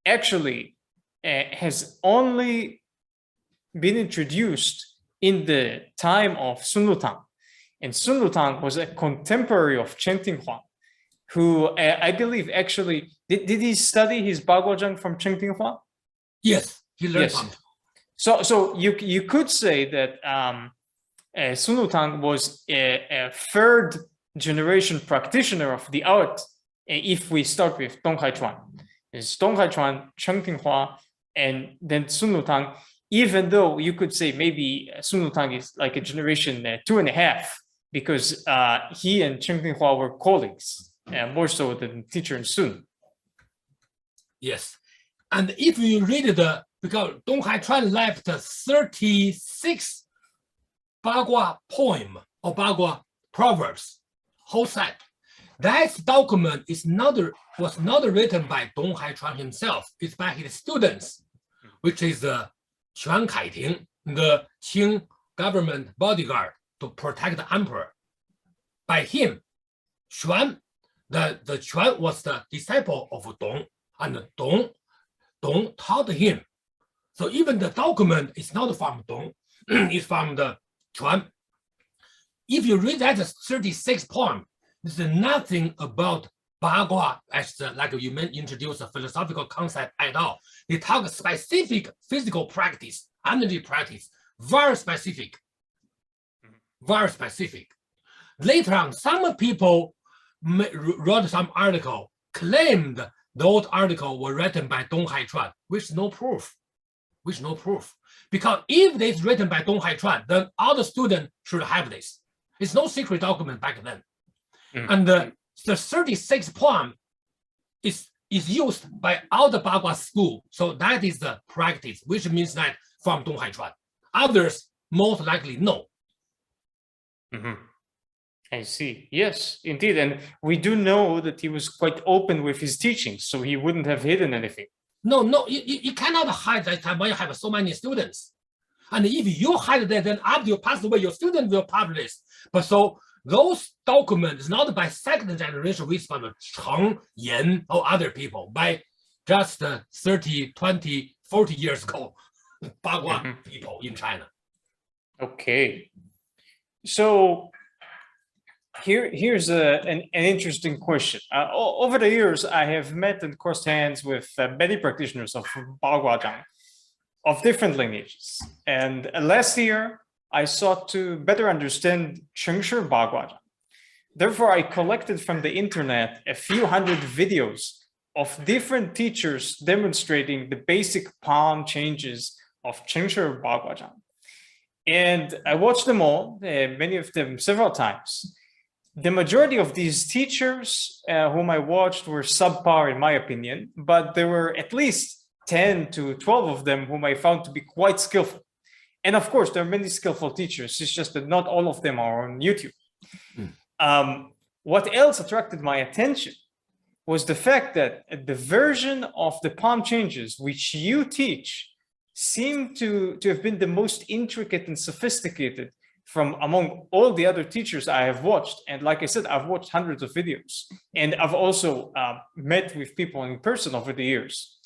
actually has only been introduced in the time of Sun Lutang. And Sun Lutang was a contemporary of Chen Tinghua, who I believe actually, did he study his Bagua Zhang from Chen Tinghua?
Yes, he learned
Yes.
from.
So you could say that Sun Lutang was a 3rd generation practitioner of the art, if we start with Dong Hai Chuan. It's Dong Hai Chuan, Chen Tinghua, and then Sun Lutang, even though you could say maybe Sun Lutang is like a generation 2.5, because he and Cheng Tinghua were colleagues, more so than teacher and student.
Yes. And if you read because Dong Hai Chuan left 36 Bagua poem or Bagua proverbs, whole set. That document was not written by Dong Hai Chuan himself. It's by his students, which is Quan Kaiting, the Qing government bodyguard to protect the emperor. By him, Quan, the Quan was the disciple of Dong, and Dong taught him. So even the document is not from Dong, it's from the Quan. If you read that 36 poem, there's nothing about Bagua as like you introduce a philosophical concept at all. They talk specific physical practice, energy practice, very specific, very specific. Later on, some people wrote some article, claimed those articles were written by Dong Hai Chuan, which no proof. Because if it's written by Dong Hai Chuan, then all the students should have this. It's no secret document back then. And the 36 poem is used by all the Bagua school. So that is the practice, which means that from Dong Hai Chuan. Others, most likely, no.
I see. Yes, indeed. And we do know that he was quite open with his teachings, so he wouldn't have hidden anything.
No, you cannot hide that time when you have so many students. And if you hide that, then after you pass away, your student will publish. But so those documents, not by 2nd generation wisdom of Cheng, Yin, or other people, by just 30, 20, 40 years ago, Bagua people in China.
Okay. So here's an interesting question. Over the years, I have met and crossed hands with many practitioners of Bagua Zhang of different lineages. And last year, I sought to better understand Chengshi Bagua Zhang. Therefore, I collected from the internet a few hundred videos of different teachers demonstrating the basic palm changes of Chengshi Bagua Zhang. And I watched them all, many of them several times. The majority of these teachers whom I watched were subpar in my opinion, but there were at least 10 to 12 of them whom I found to be quite skillful. And of course, there are many skillful teachers. It's just that not all of them are on YouTube. What else attracted my attention was the fact that the version of the palm changes which you teach seemed to have been the most intricate and sophisticated from among all the other teachers I have watched. And like I said, I've watched hundreds of videos, and I've also met with people in person over the years.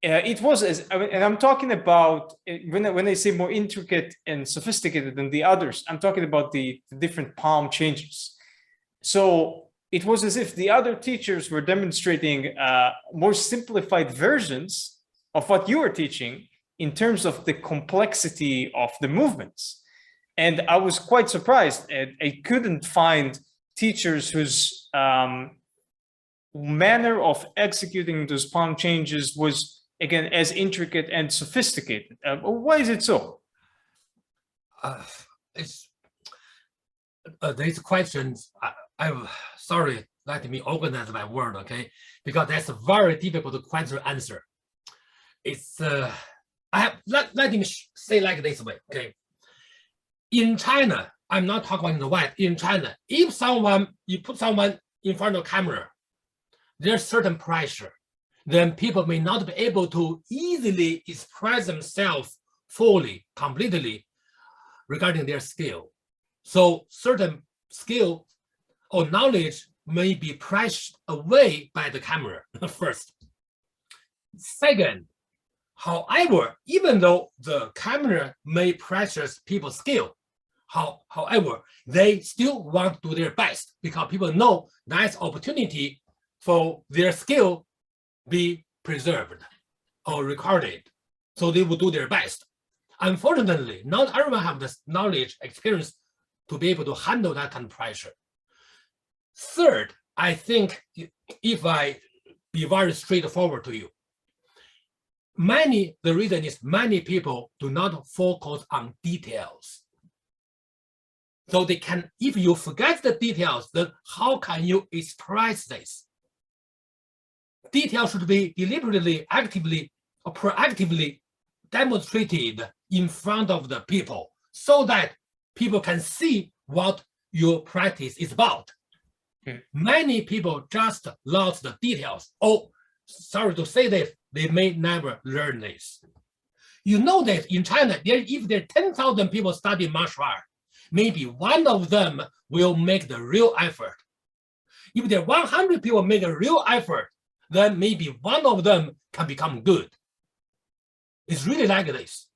It was, and I'm talking about, when I say more intricate and sophisticated than the others, I'm talking about the different palm changes. So it was as if the other teachers were demonstrating more simplified versions of what you were teaching, in terms of the complexity of the movements. And I was quite surprised. I couldn't find teachers whose manner of executing those palm changes was, again, as intricate and sophisticated. Why is it so?
These questions, I'm sorry, let me organize my word, okay? Because that's a very difficult question to answer. It's, let me say like this way, okay? In China, I'm not talking about in the West, in China, if you put someone in front of camera, there's certain pressure, then people may not be able to easily express themselves fully, completely regarding their skill. So certain skill or knowledge may be pressed away by the camera first. Second, however, even though the camera may pressure people's skill, however, they still want to do their best because people know that's opportunity for their skill be preserved or recorded. So they will do their best. Unfortunately, not everyone have the knowledge, experience to be able to handle that kind of pressure. Third, I think if I be very straightforward to you, the reason is many people do not focus on details. So they can, if you forget the details, then how can you express this? Details should be deliberately, actively, or proactively demonstrated in front of the people so that people can see what your practice is about. Many people just lost the details. Oh, sorry to say this, they may never learn this. You know that in China, if there are 10,000 people studying martial art, maybe one of them will make the real effort. If there are 100 people make a real effort, then maybe one of them can become good. It's really like this.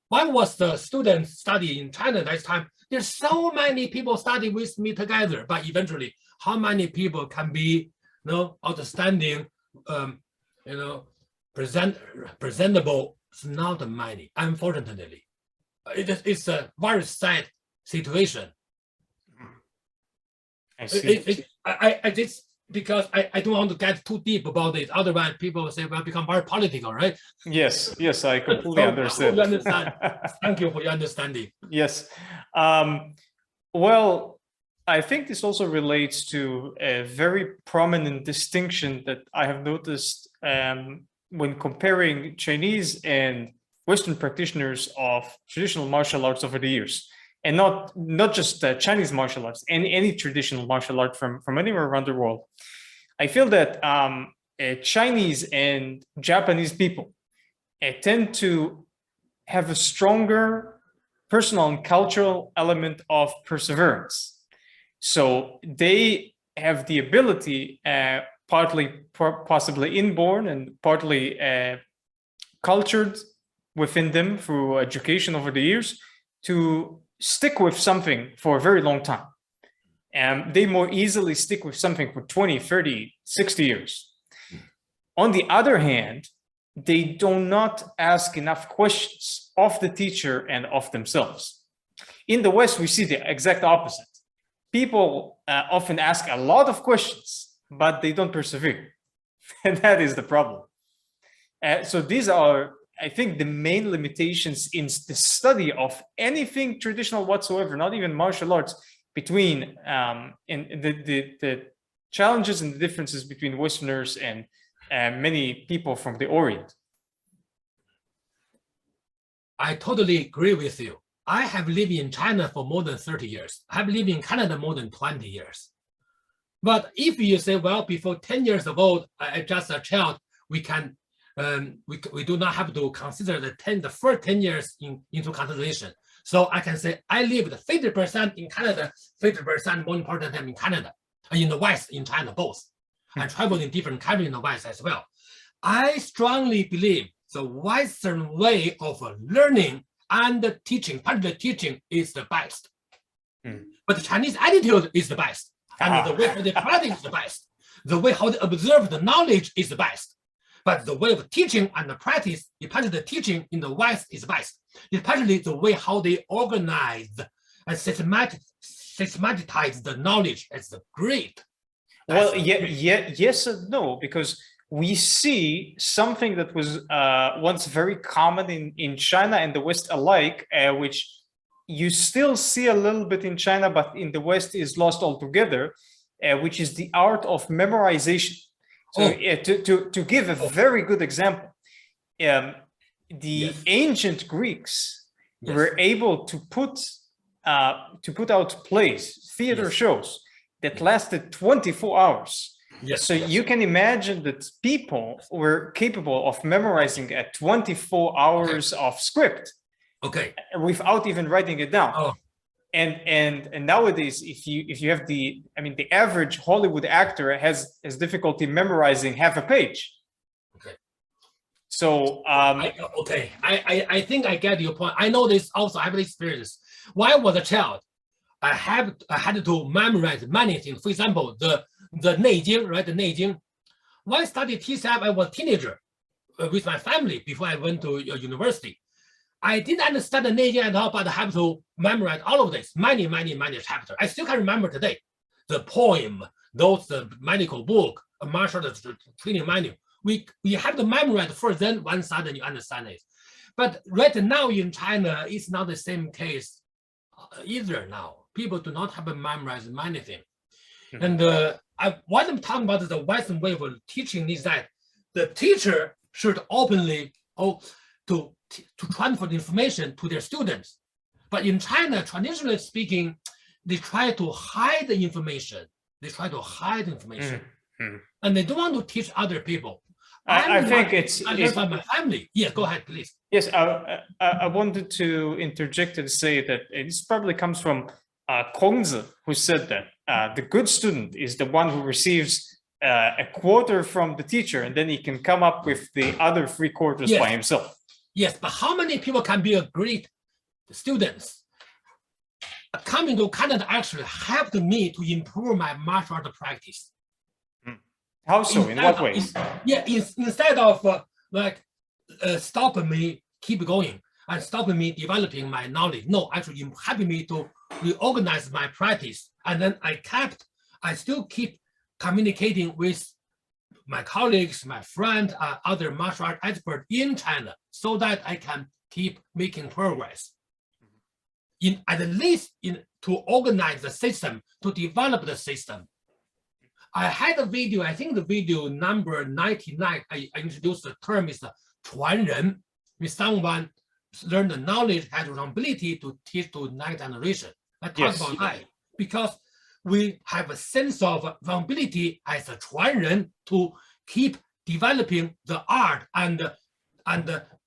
Why was the student study in China that time? There's so many people study with me together, but eventually, how many people can be, outstanding, presentable? It's not many, unfortunately. It's a very sad situation.
I see.
Because I don't want to get too deep about it. Otherwise, people will say, well, become very political, right?
Yes, I completely understand.
You understand. Thank you for your understanding.
Yes. Well, I think this also relates to a very prominent distinction that I have noticed when comparing Chinese and Western practitioners of traditional martial arts over the years. And not just Chinese martial arts, any traditional martial art from anywhere around the world. I feel that Chinese and Japanese people tend to have a stronger personal and cultural element of perseverance. So they have the ability, partly possibly inborn and partly cultured within them through education over the years, to stick with something for a very long time. And they more easily stick with something for 20, 30, 60 years. On the other hand, they do not ask enough questions of the teacher and of themselves. In the West, we see the exact opposite. People often ask a lot of questions, but they don't persevere. And that is the problem. So these are, I think, the main limitations in the study of anything traditional whatsoever, not even martial arts, between the challenges and the differences between Westerners and many people from the Orient.
I totally agree with you. I have lived in China for more than 30 years. I have lived in Canada more than 20 years. But if you say, well, before 10 years old, I just a child, we can we do not have to consider the first 10 years into consideration. So I can say I lived 50% in Canada, 50% more important time in Canada, in the West, in China, both. I traveled in different countries in the West as well. I strongly believe the Western way of learning and teaching, particularly teaching, is the best. But the Chinese attitude is the best. And the way how they practice is the best. The way how they observe the knowledge is the best. But the way of teaching and the practice, especially the teaching in the West is best, especially the way how they organize and systematize the knowledge is great.
Well, yes and no, because we see something that was once very common in China and the West alike, which you still see a little bit in China, but in the West is lost altogether, which is the art of memorization. So to give a very good example, the ancient Greeks were able to put out plays, theater shows that lasted 24 hours. So you can imagine that people were capable of memorizing 24 hours of script without even writing it down. And nowadays, if you have the average Hollywood actor has difficulty memorizing half a page. So
I think I get your point. I know this also. I have experience. When I was a child, I had to memorize many things. For example, the Neijing, right? The Neijing. When I studied TCM, I was a teenager with my family before I went to university. I didn't understand the Neijing at all, but I have to memorize all of this, many chapters. I still can remember today the poem, those medical book, a martial training manual. We have to memorize first, then one sudden you understand it. But right now in China, it's not the same case either now. People do not have to memorize many things. And what I'm talking about is the Western way of teaching is that the teacher should openly to transfer the information to their students. But in China, traditionally speaking, they try to hide the information. And they don't want to teach other people.
I think it's
about my family. Yeah, go ahead, please.
Yes, I wanted to interject and say that it probably comes from Kongzi, who said that the good student is the one who receives a quarter from the teacher, and then he can come up with the other 3/4 by himself.
Yes, but how many people can be a great students? Coming to Canada actually helped me to improve my martial art practice.
How so? In what way?
Instead of stopping me keep going and stopping me developing my knowledge. No, actually helping me to reorganize my practice. And then I still keep communicating with my colleagues, my friends, other martial art experts in China, so that I can keep making progress. At least to organize the system, to develop the system. I had a video, I think the video number 99, I introduced the term is 传人, with someone learn the knowledge, has the ability to teach to next generation. I talk about that because we have a sense of vulnerability as a 传人 to keep developing the art and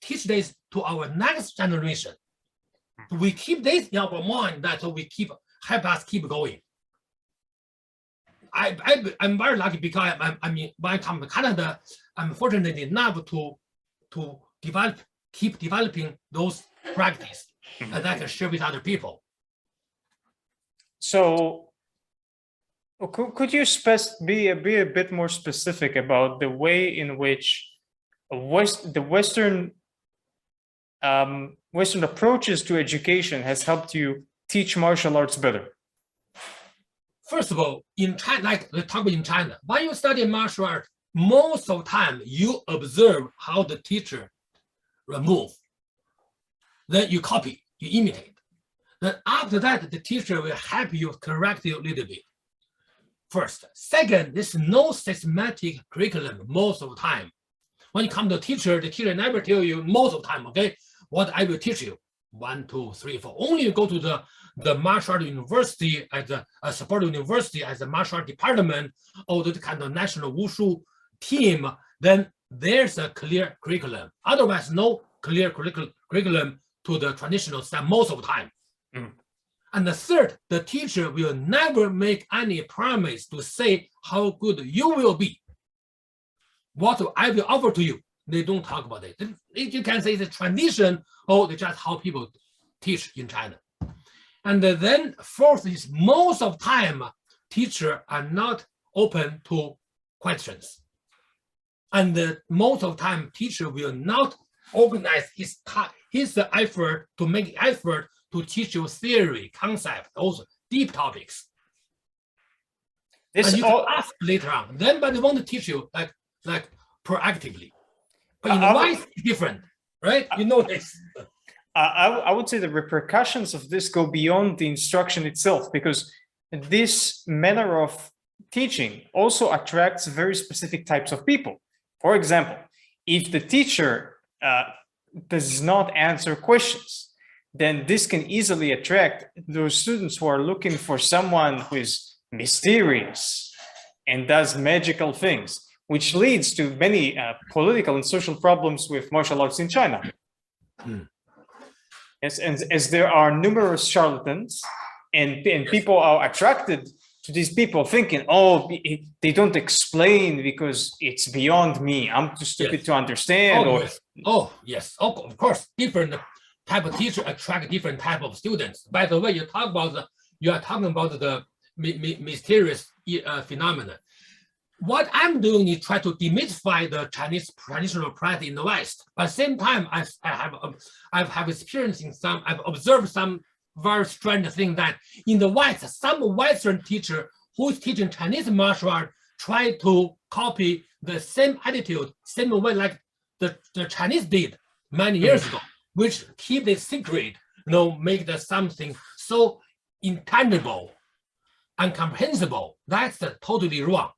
teach this to our next generation. We keep this in our mind that we help us keep going. I'm very lucky because when I come to Canada, I'm fortunate enough to keep developing those practice and I can share with other people.
So could you be a bit more specific about the way in which the Western approaches to education has helped you teach martial arts better?
First of all, in China, like we talk about in China, when you study martial art, most of the time you observe how the teacher move. Then you copy, you imitate. Then after that, the teacher will help you correct you a little bit. First. Second, there's no systematic curriculum most of the time. When you come to the teacher never tell you most of the time, okay, what I will teach you. 1, 2, 3, 4. Only you go to the martial art university as a support university as a martial art department or the kind of national wushu team, then there's a clear curriculum. Otherwise, no clear curriculum to the traditional style most of the time. And the third, the teacher will never make any promise to say how good you will be. What I will offer to you. They don't talk about it. You can say it's a tradition or it's just how people teach in China. And then fourth is most of the time, teachers are not open to questions. And most of the time, teacher will not organize his effort to make effort to teach you theory, concept, those deep topics. And you can ask later on. Then, but they want to teach you like proactively. But in the West, it's different, right? You know this.
I would say the repercussions of this go beyond the instruction itself, because this manner of teaching also attracts very specific types of people. For example, if the teacher does not answer questions, then this can easily attract those students who are looking for someone who is mysterious and does magical things, which leads to many political and social problems with martial arts in China. Yes, and as there are numerous charlatans, and people are attracted to these people thinking, oh, they don't explain because it's beyond me. I'm too stupid to understand.
Yes. Of course, different type of teacher attract different type of students. By the way, you are talking about the mysterious phenomenon. What I'm doing is try to demystify the Chinese traditional practice in the West. But at the same time, I've observed some very strange thing that in the West, some Western teacher who is teaching Chinese martial art try to copy the same attitude, same way like the Chinese did many years ago, which keep it secret, make the something so intangible, incomprehensible. That's totally wrong.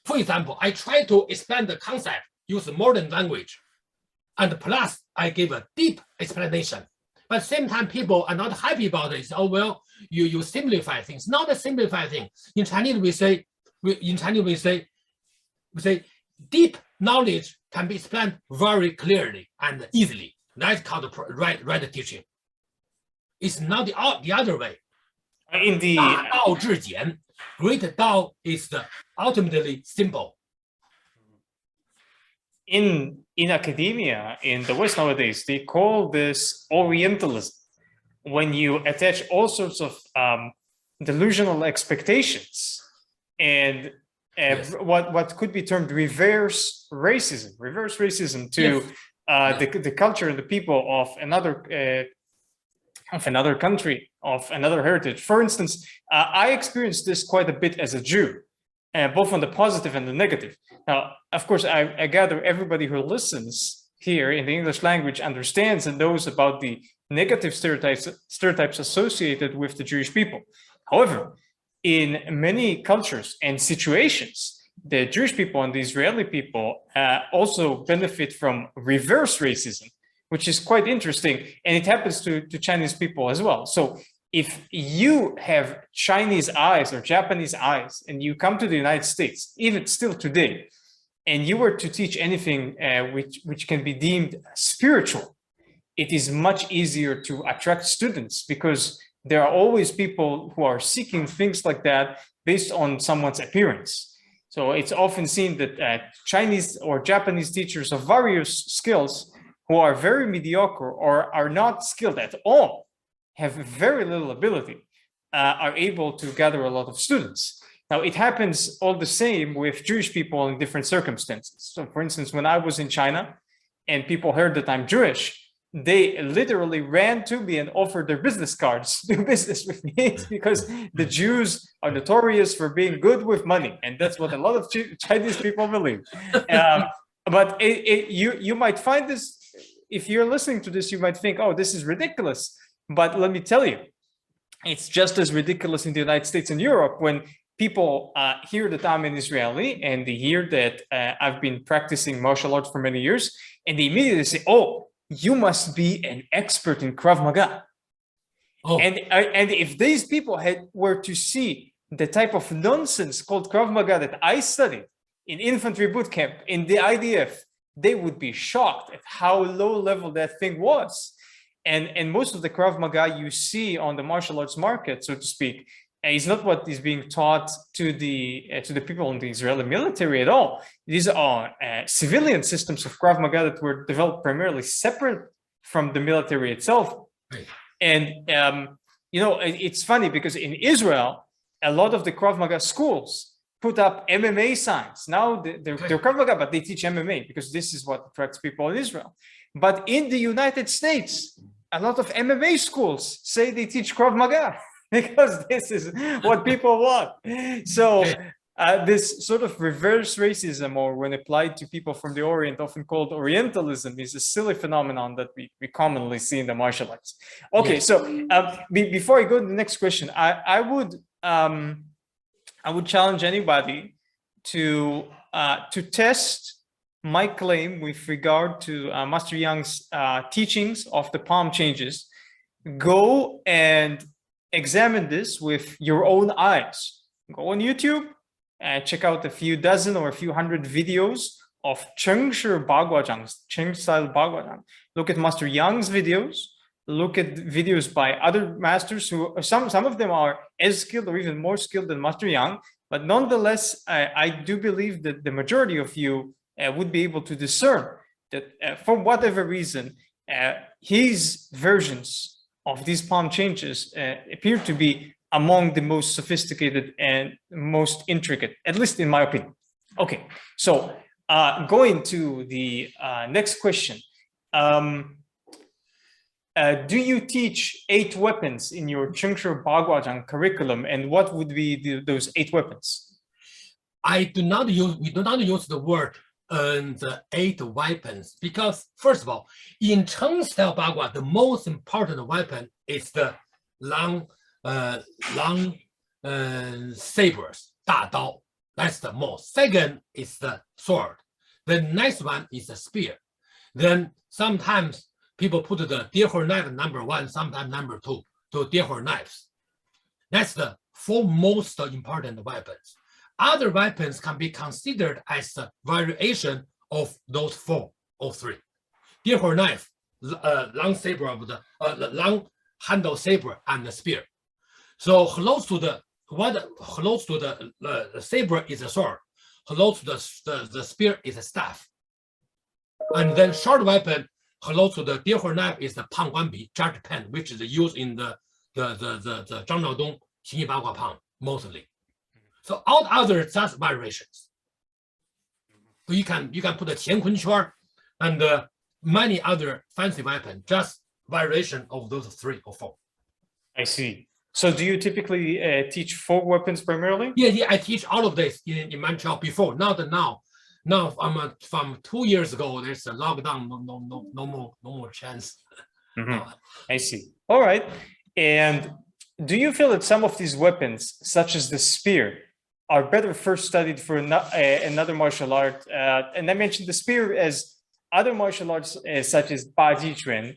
For example, I try to explain the concept, use modern language, and plus I give a deep explanation. But at the same time, people are not happy about it. Oh, well, you simplify things. Not a simplify thing. In Chinese, we say deep knowledge can be explained very clearly and easily. That's called right teaching. It's not the other way.
In the
Dao Zhi Jian, great Dao is the ultimately simple.
In academia, in the West nowadays, they call this orientalism, when you attach all sorts of delusional expectations and what could be termed reverse racism to the culture and the people of another country, of another heritage. For instance, I experienced this quite a bit as a Jew, both on the positive and the negative. Now, of course, I gather everybody who listens here in the English language understands and knows about the negative stereotypes associated with the Jewish people. However, in many cultures and situations, the Jewish people and the Israeli people also benefit from reverse racism, which is quite interesting. And it happens to Chinese people as well. So if you have Chinese eyes or Japanese eyes and you come to the United States, even still today, and you were to teach anything which can be deemed spiritual, it is much easier to attract students because there are always people who are seeking things like that based on someone's appearance. So it's often seen that Chinese or Japanese teachers of various skills who are very mediocre or are not skilled at all, have very little ability, are able to gather a lot of students. Now, it happens all the same with Jewish people in different circumstances. So, for instance, when I was in China and people heard that I'm Jewish, they literally ran to me and offered their business cards to do business with me because the Jews are notorious for being good with money. And that's what a lot of Chinese people believe. But you might find this, if you're listening to this, you might think, oh, this is ridiculous. But let me tell you, it's just as ridiculous in the United States and Europe when people hear that I'm an Israeli and they hear that I've been practicing martial arts for many years, and they immediately say, oh, you must be an expert in Krav Maga. Oh. And if these people were to see the type of nonsense called Krav Maga that I studied in infantry boot camp in the IDF, they would be shocked at how low level that thing was. And most of the Krav Maga you see on the martial arts market, so to speak, is not what is being taught to the people in the Israeli military at all. These are civilian systems of Krav Maga that were developed primarily separate from the military itself. Right. And it's funny because in Israel, a lot of the Krav Maga schools put up MMA signs. Now they're Krav Maga, but they teach MMA because this is what attracts people in Israel. But in the United States, a lot of MMA schools say they teach Krav Maga because this is what people want. So this sort of reverse racism, or when applied to people from the Orient, often called orientalism, is a silly phenomenon that we commonly see in the martial arts. Okay, yes. So before I go to the next question, I would challenge anybody to test my claim with regard to Master Yang's teachings of the palm changes. Go and examine this with your own eyes. Go on YouTube and check out a few dozen or a few hundred videos of Cheng Bagua Zhang, Cheng style Bagua Zhang. Look at Master Yang's videos. Look at videos by other masters who some of them are as skilled or even more skilled than Master Yang, but nonetheless, I do believe that the majority of you would be able to discern that for whatever reason, his versions of these palm changes appear to be among the most sophisticated and most intricate, at least in my opinion. Okay, so going to the next question. Do you teach 8 weapons in your Chengshi Bagua Zhang curriculum, and what would be those 8 weapons?
We do not use the word the 8 weapons because, first of all, in Cheng style Bagua, the most important weapon is the long sabers, 大刀. That's the most. Second is the sword. The next one is the spear. Then sometimes people put the deer knife number 1, sometimes number 2 to deer knives. That's the 4 most important weapons. Other weapons can be considered as a variation of those 4 or 3. Deer knife, long saber of the long handle saber and the spear. So close to the saber is a sword. Close to the spear is a staff. And then short weapon close to the deer knife is the Pang Guanbi judge pen, which is used in the Zhang Naodong Xingyi Bagua Pang mostly. So all others just variations. So you can put a Qian Kun Chuan and many other fancy weapons, just variation of those 3 or 4.
I see. So do you typically teach 4 weapons primarily?
Yeah, I teach all of this in Montreal before, not now. Now from 2 years ago, there's a lockdown, no more chance.
I see. All right. And do you feel that some of these weapons, such as the spear, are better first studied for another martial art? And I mentioned the spear as other martial arts such as Bagua Zhang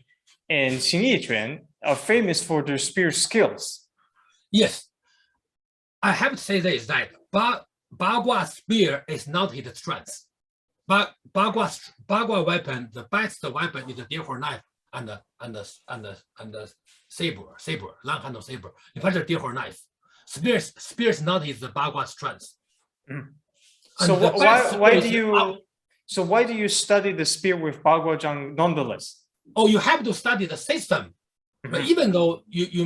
and Hai Chuan are famous for their spear skills.
Yes, I have to say this, that Bagua spear is not his strength. But Bagua weapon, the best weapon is the deer knife and the saber, long handle saber. In fact, the deer knife. Spear is not his Bagua strength.
So why do you study the spear with Bagua Zhang nonetheless?
Oh, you have to study the system. But even though you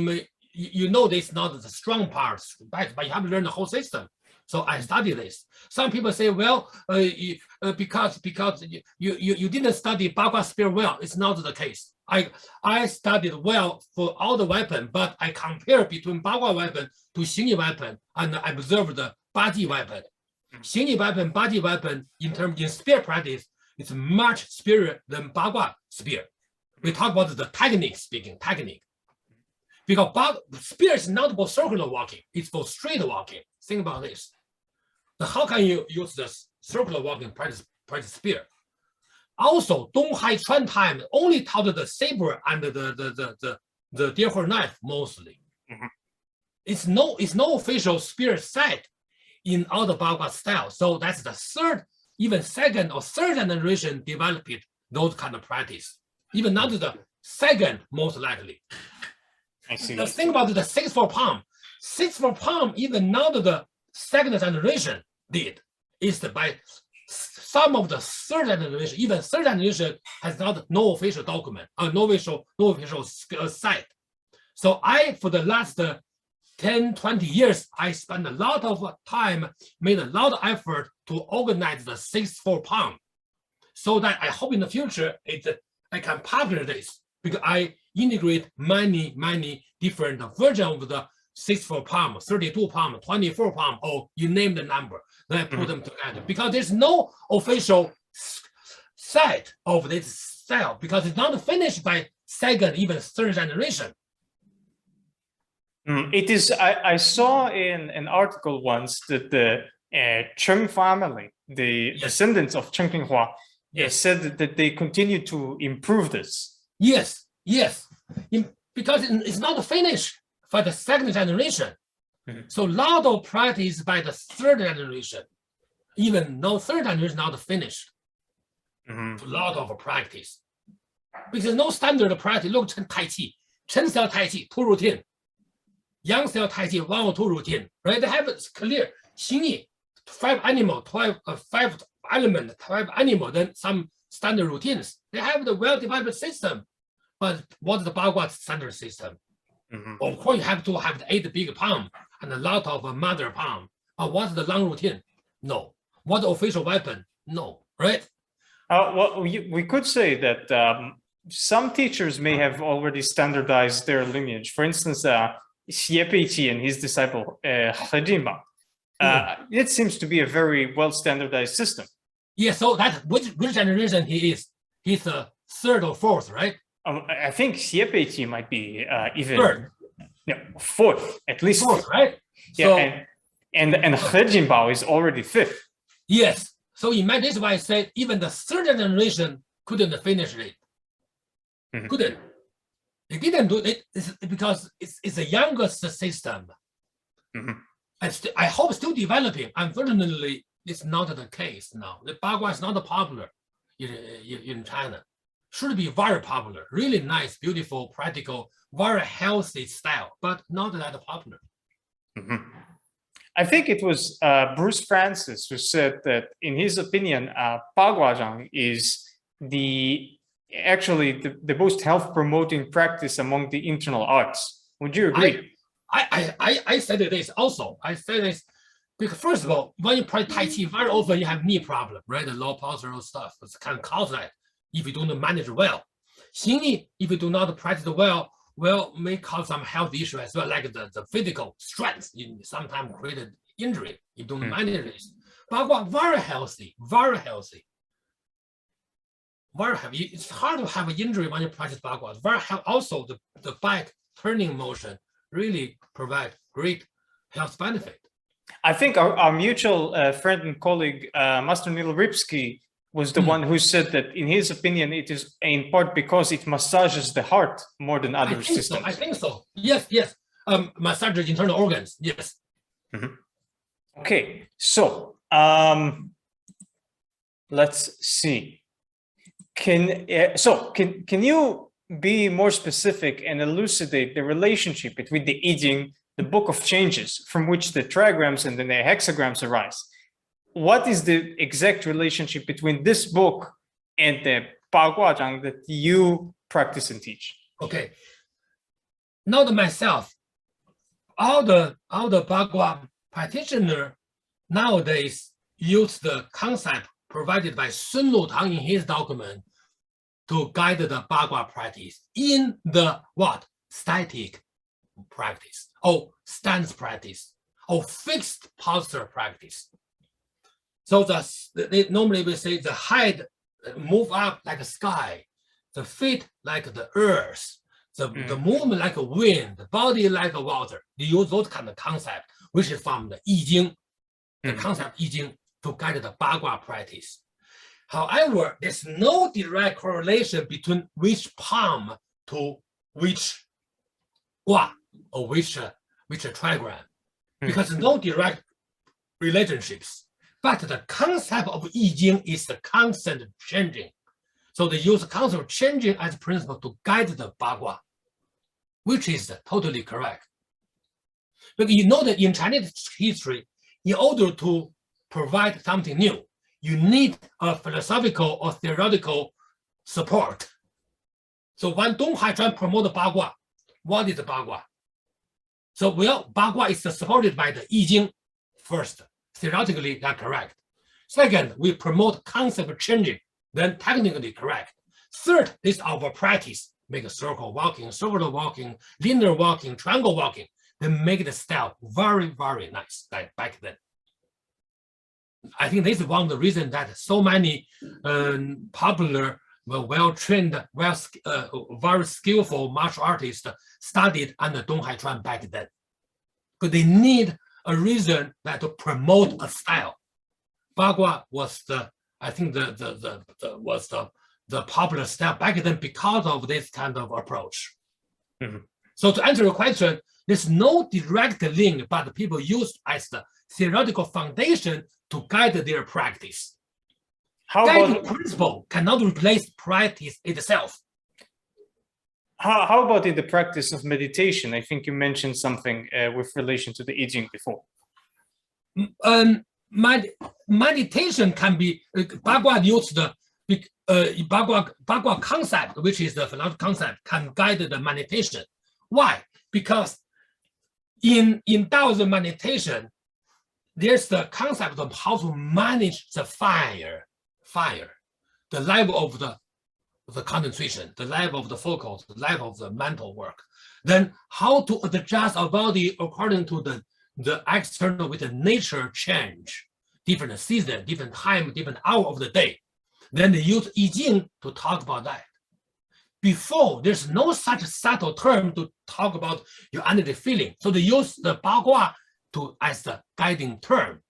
know this is not the strong parts, but you have to learn the whole system. So I study this. Some people say, well, because you didn't study Bagua spear well. It's not the case. I studied well for all the weapon, but I compare between Bagua weapon to Xingyi weapon and I observe the Baji weapon. Xingyi weapon, Baji weapon in spear practice is much superior than Bagua spear. We talk about the technique. Because spear is not for circular walking, it's for straight walking. Think about this. So how can you use the circular walking practice spear? Also, Dong Hai Chuan time only taught the saber and the deer knife mostly. It's no official spear set in all the Bagua style. So that's the third, even second or third generation developed those kind of practice. Even not the second most likely.
I see.
The thing about the 6-4 palm. 6-4 palm, even not the second generation did. It's by some of the third generation, even third generation has no official document, no official site. So for the last 10, 20 years, I spent a lot of time, made a lot of effort to organize the 6-4 palm, so that I hope in the future I can publish this, because I integrate many different versions of the 6-4 palm, 32 palm, 24 palm, or you name the number. Then I put them together, because there's no official set of this style, because it's not finished by second, even third generation.
It is. I saw in an article once that the Cheng family, the descendants of Cheng Pinghua, said that they continue to improve this.
Yes, because it's not finished for the second generation. So a lot of practice by the third generation, even no third generation not finished. A lot of practice, because no standard practice. Look, Chen Tai Chi, Chen style Tai Chi, 2 routine. Yang style Tai Chi, 1 or 2 routine, right? They have it clear. Xingyi, 5 animal, 5 element, 5 animal, then some standard routines. They have the well-developed system. But what's the Bagua standard system? Of course, you have to have the 8 big palm and a lot of mother palm. But what's the long routine? No. What's the official weapon? No, right?
Well, we could say that some teachers may have already standardized their lineage. For instance, Xie Peiqi and his disciple Hai Chuan. It seems to be a very well standardized system.
Yeah, so that which generation he is? He's the 3rd or 4th, right?
I think Xie Peiqi might be even
3rd.
Yeah, 4th, at least
4th, right?
Yeah,
so,
and He Jinbao is already 5th.
Yes. So imagine this is why I said even the 3rd generation couldn't finish it. Couldn't. They didn't do it because it's a youngest system. I hope still developing. Unfortunately, it's not the case now. The Bagua is not popular in China. Should be very popular, really nice, beautiful, practical, very healthy style, but not that popular.
I think it was Bruce Francis who said that, in his opinion, Bagua Zhang is actually the most health-promoting practice among the internal arts. Would you agree?
I said this also. I said this because, first of all, when you practice Tai Chi, very often you have knee problem, right? The low postural stuff can cause that if you don't manage well. Xingyi, if you do not practice well, may cause some health issue as well, like the physical strength. You sometimes create injury if you don't manage this. Bagua, very healthy, very healthy. Very heavy. It's hard to have an injury when you practice Bagua. Very healthy. Also, the back turning motion really provide great health benefit.
I think our mutual friend and colleague, Master Neil Ripsky, was the one who said that, in his opinion, it is in part because it massages the heart more than other systems.
I think so. Yes. Massage internal organs. Yes.
Okay. So let's see. Can you be more specific and elucidate the relationship between the I Ching, the Book of Changes, from which the trigrams and then the hexagrams arise? What is the exact relationship between this book and the Bagua Zhang that you practice and teach?
Okay. Not myself. All the Bagua practitioner nowadays use the concept provided by Sun Lutang in his document to guide the Bagua practice in the static practice, or stance practice, or fixed posture practice. So they normally will say the head move up like a sky, the feet like the earth, the movement like a wind, the body like a water. They use those kind of concept, which is from the I Ching, the concept I Ching, to guide the Bagua practice. However, there's no direct correlation between which palm to which gua or which trigram, because no direct relationships. But the concept of I Ching is the constant changing. So they use the concept of changing as a principle to guide the Bagua, which is totally correct. But you know that in Chinese history, in order to provide something new, you need a philosophical or theoretical support. So when Hai Chuan promoted Bagua, what is the Bagua? So, well, Bagua is supported by the I Ching. First, theoretically, that's correct. Second, we promote concept changing, then technically correct. Third, this is our practice. Make a circle walking, circular walking, linear walking, triangle walking. Then make the style very, very nice like back then. I think this is one of the reasons that so many popular, well-trained, very skillful martial artists studied under Hai Chuan back then. Because they need a reason that to promote a style. Bagua was the popular style back then because of this kind of approach. Mm-hmm. So to answer your question, there's no direct link, but people use as the theoretical foundation to guide their practice. Guiding principle cannot replace practice itself.
How about in the practice of meditation? I think you mentioned something with relation to the I Ching before.
Meditation can be, Bagua used the Bagua concept, which is the philosophical concept, can guide the meditation. Why? Because in Taoism meditation, there's the concept of how to manage the fire, the level of the concentration, the level of the focus, the level of the mental work. Then how to adjust our body according to the external with the nature change, different season, different time, different hour of the day. Then they use I Ching to talk about that. Before, there's no such subtle term to talk about your energy feeling. So they use the Bagua as the guiding term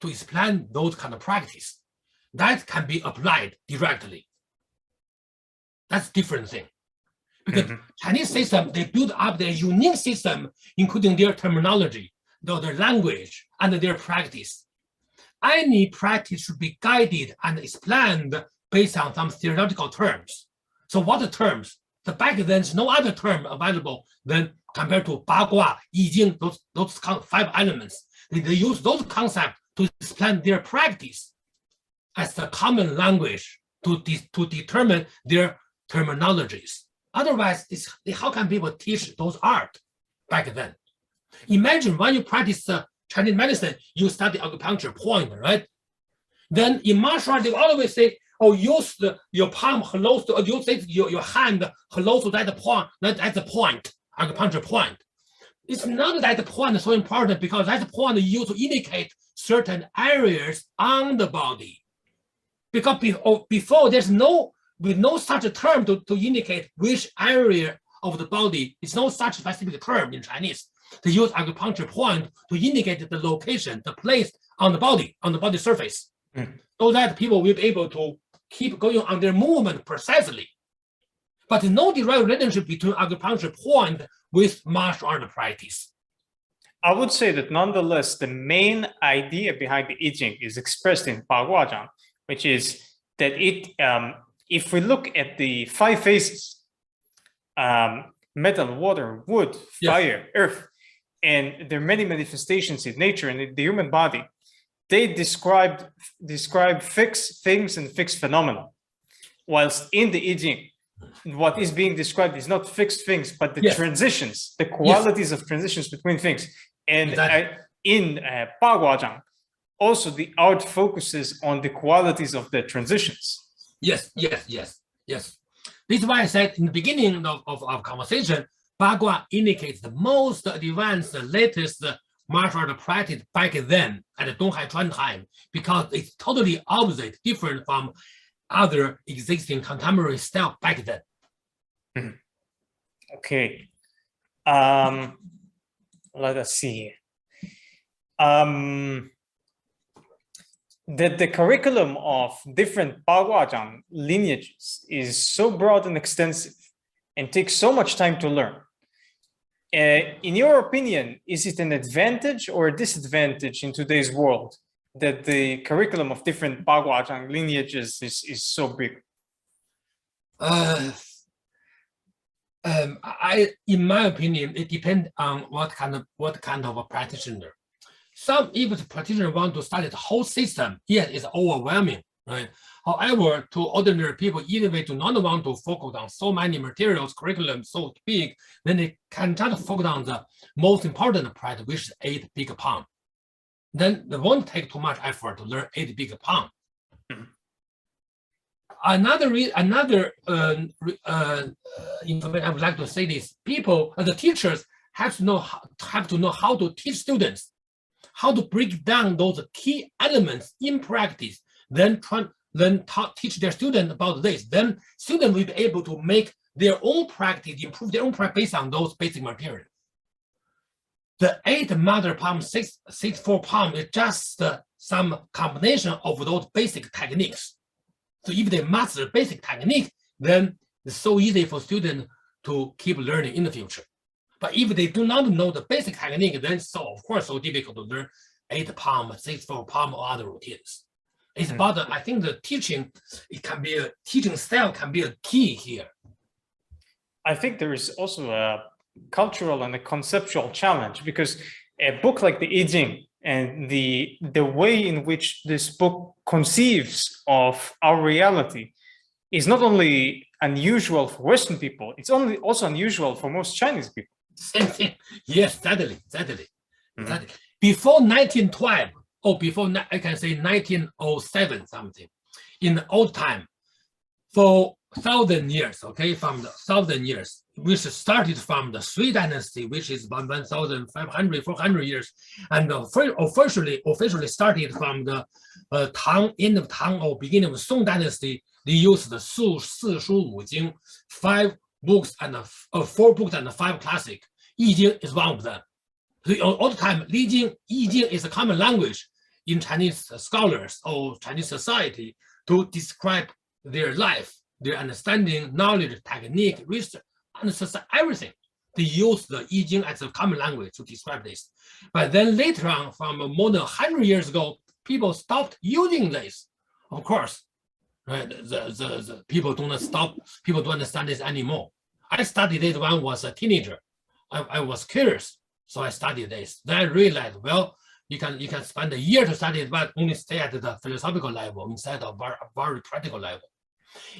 to explain those kind of practice. That can be applied directly. That's a different thing. Because Chinese system, they build up their unique system, including their terminology, their language, and their practice. Any practice should be guided and explained based on some theoretical terms. So what the terms? The back then, there's no other term available than compared to Bagua, I Ching, those 5 elements. They use those concepts to explain their practice as the common language to determine their terminologies. Otherwise, how can people teach those art back then? Imagine when you practice Chinese medicine, you study acupuncture point, right? Then in martial art, they always say, oh, use your palm close to, you say your hand close to that point, that's the point, acupuncture point. It's not that the point is so important because that point is used to indicate certain areas on the body. Because before there's no such a term to indicate which area of the body. It's no such specific term in Chinese. They use acupuncture point to indicate the location, the place on the body surface, so that people will be able to keep going on their movement precisely. But no direct relationship between acupuncture point with martial art practice.
I would say that nonetheless, the main idea behind the I Ching is expressed in Bagua Zhang, which is that if we look at the 5 phases, metal, water, wood, fire, earth, and there are many manifestations in nature and in the human body, they describe fixed things and fixed phenomena. Whilst in the I Ching, what is being described is not fixed things, but the transitions, the qualities of transitions between things. And in Bagua Zhang, also the art focuses on the qualities of the transitions.
Yes. This is why I said in the beginning of our conversation, Bagua indicates the most advanced, the latest martial art practice back then at the Hai Chuan time, because it's totally opposite, different from other existing contemporary style back then.
Okay. Let us see. The curriculum of different Bagua Zhang lineages is so broad and extensive and takes so much time to learn. In your opinion, is it an advantage or a disadvantage in today's world that the curriculum of different Bagua Zhang lineages is so big?
In my opinion, it depends on what kind of a practitioner. If the practitioner want to study the whole system, yes, it's overwhelming, right? However, to ordinary people, even they do not want to focus on so many materials, curriculum so big, then they can just focus on the most important part, which is 8 big palm. Then they won't take too much effort to learn 8 big palm. Another information I would like to say is people, the teachers have to know how to teach students, how to break down those key elements in practice, then teach their students about this. Then students will be able to make their own practice, improve their own practice based on those basic materials. The 8 mother palm, 6 4 palm is just some combination of those basic techniques. So if they master basic technique, then it's so easy for students to keep learning in the future. But if they do not know the basic technique, then of course so difficult to learn 8 palm, 6 4 palm, or other routines. It's about I think the teaching, teaching style can be a key here.
I think there is also a cultural and a conceptual challenge, because a book like the I Ching and the way in which this book conceives of our reality is not only unusual for Western people, it's also unusual for most Chinese people.
Same thing. Yes, steadily. Before 1912, or before I can say 1907 something, in the old time, for 1,000 years, okay, from the 1,000 years, which started from the Sui dynasty, which is 1,500, 400 years, and officially started from the Tang, end of Tang or beginning of Song dynasty. They used the 四书五经, 5 books and 4 books and 5 classic. I Ching is one of them. So all the time, I Ching is a common language in Chinese scholars or Chinese society to describe their life, their understanding, knowledge, technique, research, and everything. They use the I Ching as a common language to describe this. But then later on, from more than 100 years ago, people stopped using this. Of course, right? The people don't understand this anymore. I studied it when I was a teenager. I was curious, so I studied this. Then I realized, well, you can spend a year to study it, but only stay at the philosophical level instead of very practical level.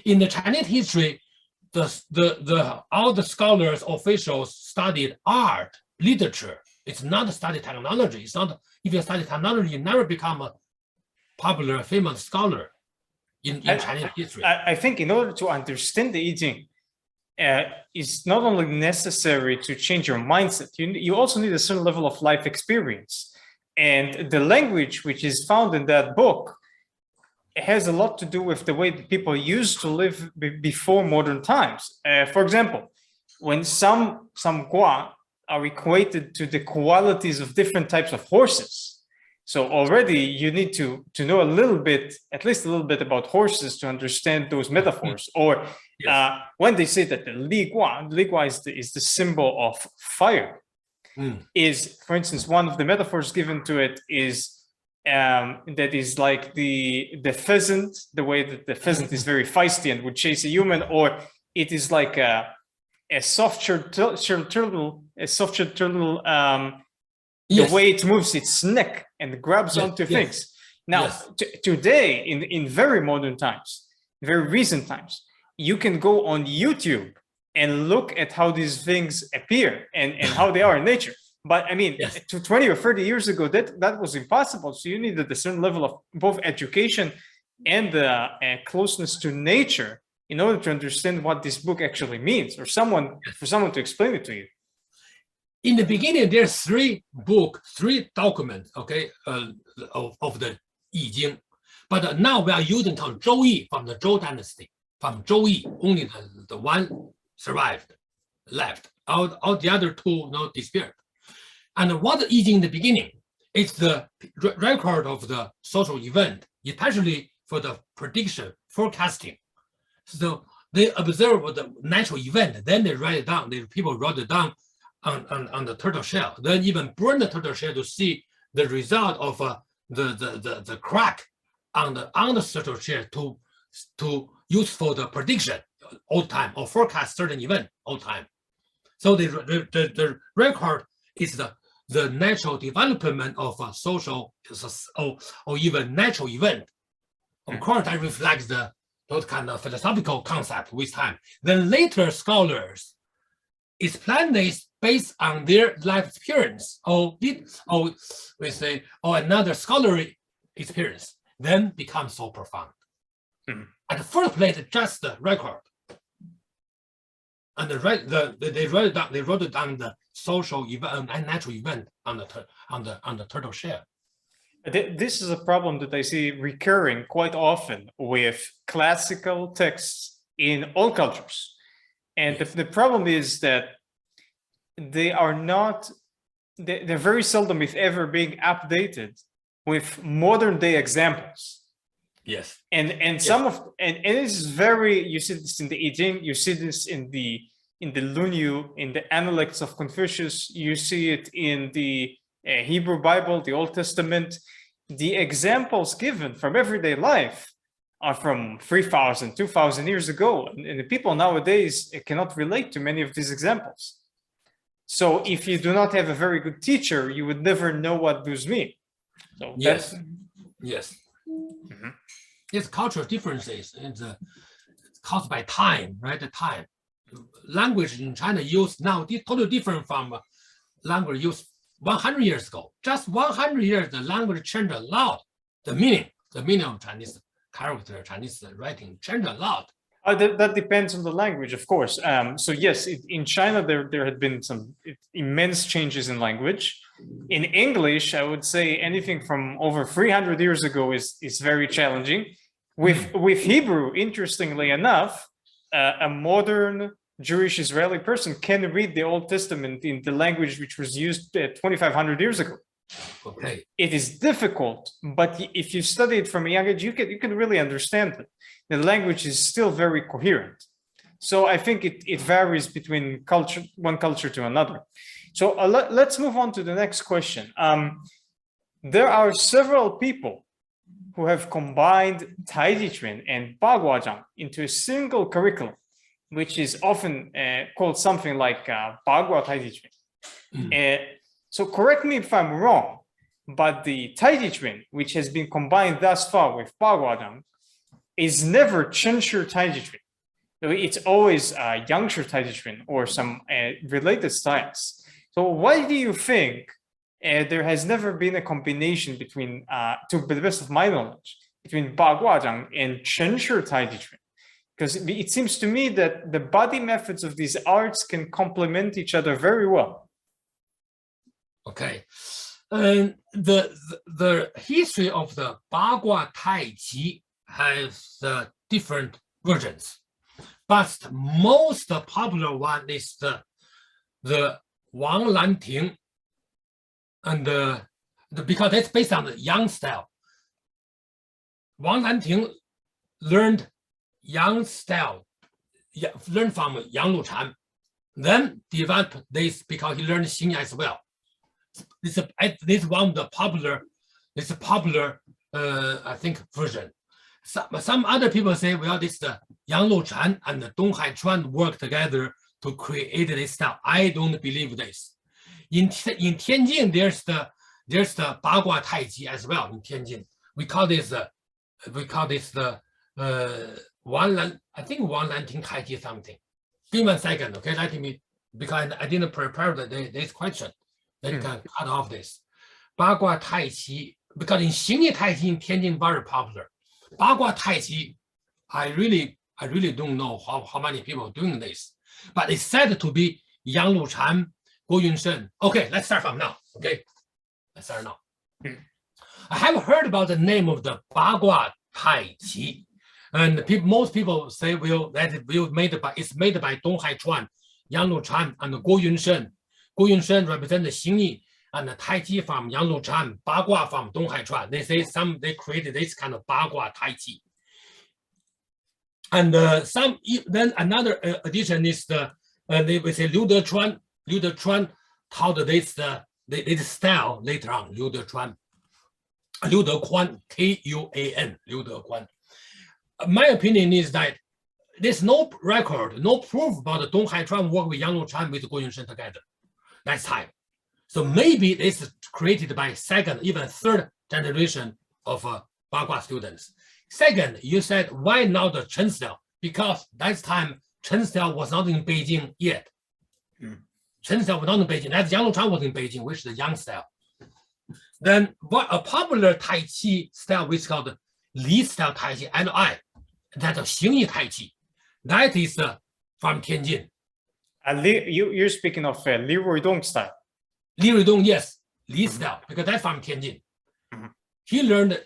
In the Chinese history, all the scholars, officials studied art, literature. It's not study technology. It's not, if you study technology, you never become a popular, famous scholar in Chinese history.
I think in order to understand the I Ching, it's not only necessary to change your mindset, you also need a certain level of life experience. And the language which is found in that book, it has a lot to do with the way that people used to live before modern times. For example, when some gua are equated to the qualities of different types of horses. So already you need to know a little bit, at least a little bit about horses to understand those metaphors. Or when they say that the Li Gua is the symbol of fire, is, for instance, one of the metaphors given to it is that is like the pheasant, the way that the pheasant is very feisty and would chase a human, or it is like a soft turtle, the way it moves its neck and grabs onto things. Now, today, in very modern times, very recent times, you can go on YouTube and look at how these things appear and how they are in nature. But I mean, to 20 or 30 years ago, that was impossible. So you needed a certain level of both education and closeness to nature in order to understand what this book actually means, or for someone to explain it to you.
In the beginning, there's 3 documents, okay, of the I Ching. But now we are using from Zhou Yi, from the Zhou dynasty. From Zhou Yi, only the one survived, left. All the other 2 disappeared. And what is in the beginning? It's the record of the social event, especially for the prediction, forecasting. So they observe the natural event, then they write it down. People wrote it down on the turtle shell. Then even burn the turtle shell to see the result of the crack on the turtle shell to use for the prediction all time, or forecast certain event all time. So the record is the natural development of a social or even natural event. Of course, that reflects those kind of philosophical concept with time. Then later scholars explain this based on their life experience, or another scholarly experience, then becomes so profound. At the first place, just the record, and they wrote down the social event and natural event on the turtle shell.
This is a problem that I see recurring quite often with classical texts in all cultures. And the problem is that they're very seldom, if ever, being updated with modern day examples.
Yes.
And some of this is very, you see this in the I Ching, you see this in the Lineage, in the Analects of Confucius, you see it in the Hebrew Bible, the Old Testament. The examples given from everyday life are from 3,000, 2,000 years ago, and the people nowadays cannot relate to many of these examples. So if you do not have a very good teacher, you would never know what those mean. So
yes. It's cultural differences. It's caused by time, right? The time. Language in China used now totally different from language used 100 years ago. Just 100 years, the language changed a lot. The meaning of Chinese character, Chinese writing changed a lot.
That depends on the language, of course. So yes, in China, there had been some immense changes in language. In English, I would say anything from over 300 years ago is very challenging. With Hebrew, interestingly enough, a modern Jewish Israeli person can read the Old Testament in the language which was used 2,500 years ago.
Okay.
It is difficult, but if you study it from a young age, you can really understand it. The language is still very coherent. So I think it varies between one culture to another. So let's move on to the next question. There are several people who have combined Taiji and Bagua Zhang into a single curriculum, which is often called something like Bagua Taiji. So correct me if I'm wrong, but the Taiji, which has been combined thus far with Bagua Zhang, is never Chenshu Taiji. It's always Yangshu Taiji or some related styles. So why do you think there has never been a combination between, to the best of my knowledge, between Bagua Zhang and Chenshu Taiji? Because it seems to me that the body methods of these arts can complement each other very well.
Okay. The history of the Bagua Taiji has different versions, but the most popular one is the Wang Lanting, and because it's based on the Yang style. Wang Lanting learned Yang style, learned from Yang Luchan, then developed this because he learned Xing as well. This is one of the popular, I think, version. Some other people say, well, this the Yang Luchan and the Hai Chuan work together to create this style. I don't believe this. In Tianjin, there's the Bagua Taiji as well. In Tianjin, we call this the I think Wang Lanting Taiji something. Give me a second, okay? Let me, because I didn't prepare this question. Then you can cut off this. Bagua Taiji, because in Xingyi Taiji in Tianjin very popular. Bagua Taiji, I really don't know how many people are doing this, but it's said to be Yang Luchan, Guo Yunshen. Okay, let's start from now. Okay, let's start now. I have heard about the name of the Bagua Taiji, and most people say it's made by Hai Chuan, Yang Luchan, and Guo Yunshen. Guo Yunshen represents the Xingyi, and the Taiji from Yang Luchan, Bagua from Hai Chuan. They say they created this kind of Bagua Taiji. And then another addition is they say Liu Dechuan. Liu Dechuan taught this style later on. Liu Dechuan, Liu Dequan, Kuan, Liu Dequan. My opinion is that there's no record, no proof about the Hai Chuan work with Yang Luchan with Guo Yunshen together. That's time. So maybe this is created by second, even third generation of Bagua students. Second, you said, why not the Chen style? Because that time, Chen style was not in Beijing yet. Chen style was not in Beijing. That Yang Long was in Beijing, which is the Yang style. Then what a popular Tai Chi style, which is called Li style Tai Chi, and that's a Xingyi Tai Chi. That is from Tianjin.
You're speaking of Li Ruidong style.
Li Ruidong, yes, Li style, because that's from Tianjin. He learned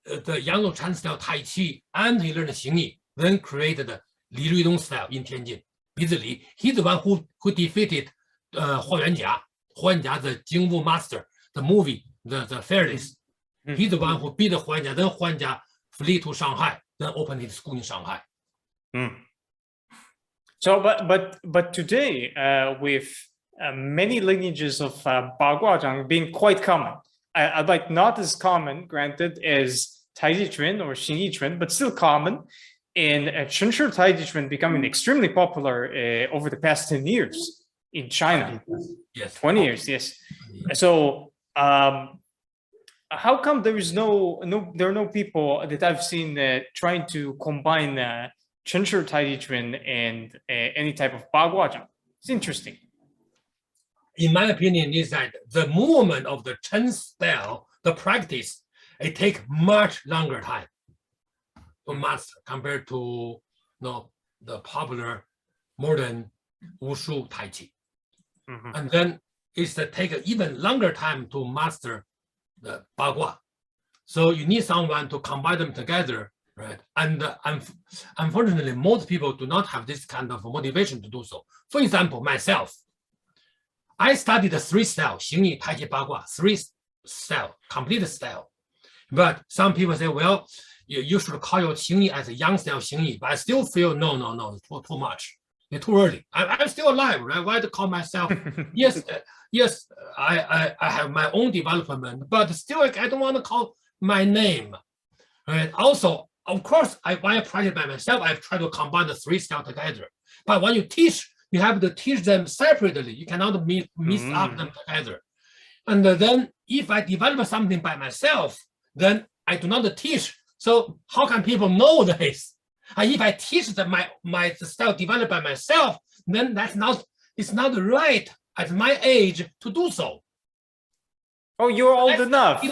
the Yang Long style Tai Chi, and he learned Xingyi, then created the Li Ruidong style in Tianjin. He's the one who defeated Huo Yuanjia, the Jingwu master, the movie, the fearless. He's the one who beat Huo Yuanjia, then Huo Yuanjia flee to Shanghai, then opened his school in Shanghai.
So, but today, with many lineages of Bagua Zhang being quite common, I'd like not as common, granted, as Taiji Chuan or Xingyi Chuan, but still common. And Chenshi Taiji Chuan becoming extremely popular over the past 10 years in China.
Yes.
20 years, yes. So, how come there are no people that I've seen trying to combine Chenshi Taiji Chuan and any type of Bagua Zhang? It's interesting.
In my opinion, is that the movement of the Chen style, the practice, it takes much longer time to master compared to the popular modern Wushu Tai Chi. And then it's take an even longer time to master the Bagua. So you need someone to combine them together, right? And unfortunately, most people do not have this kind of motivation to do so. For example, myself, I studied the 3 style, Xingyi, Tai Chi, Bagua, 3 style, complete style. But some people say, well, you should call your Xingyi as a Yang style Xingyi, but I still feel no, it's too much. It's too early. I'm still alive, right? Why to call myself? yes, I have my own development, but still I don't want to call my name. Right? Also, of course, when I practice by myself, I try to combine the 3 styles together. But when you teach, you have to teach them separately. You cannot mix up them together. And then if I develop something by myself, then I do not teach. So how can people know this? And if I teach them my style developed by myself, then it's not right at my age to do so.
Oh, you're old enough.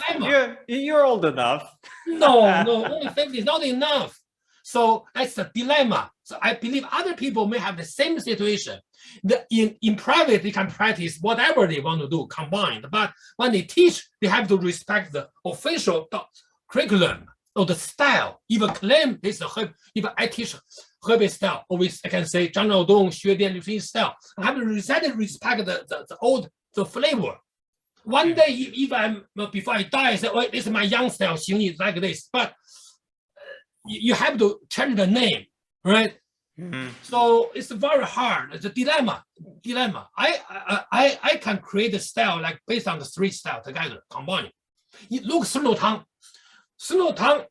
You're old enough.
No, only 50 is not enough. So that's the dilemma. So I believe other people may have the same situation. In private, they can practice whatever they want to do combined. But when they teach, they have to respect the official curriculum or the style. Even claim this, if I teach Hebei style, always I can say Zhang Dong, Xue Dian, Liu Xin style. I have to respect the flavor. One day, if before I die, I say, oh, this is my Yang style, Xingyi, like this. But you have to change the name, right? So it's very hard. It's a dilemma. I can create a style like based on the 3 styles together, combined. Look, Sun Tang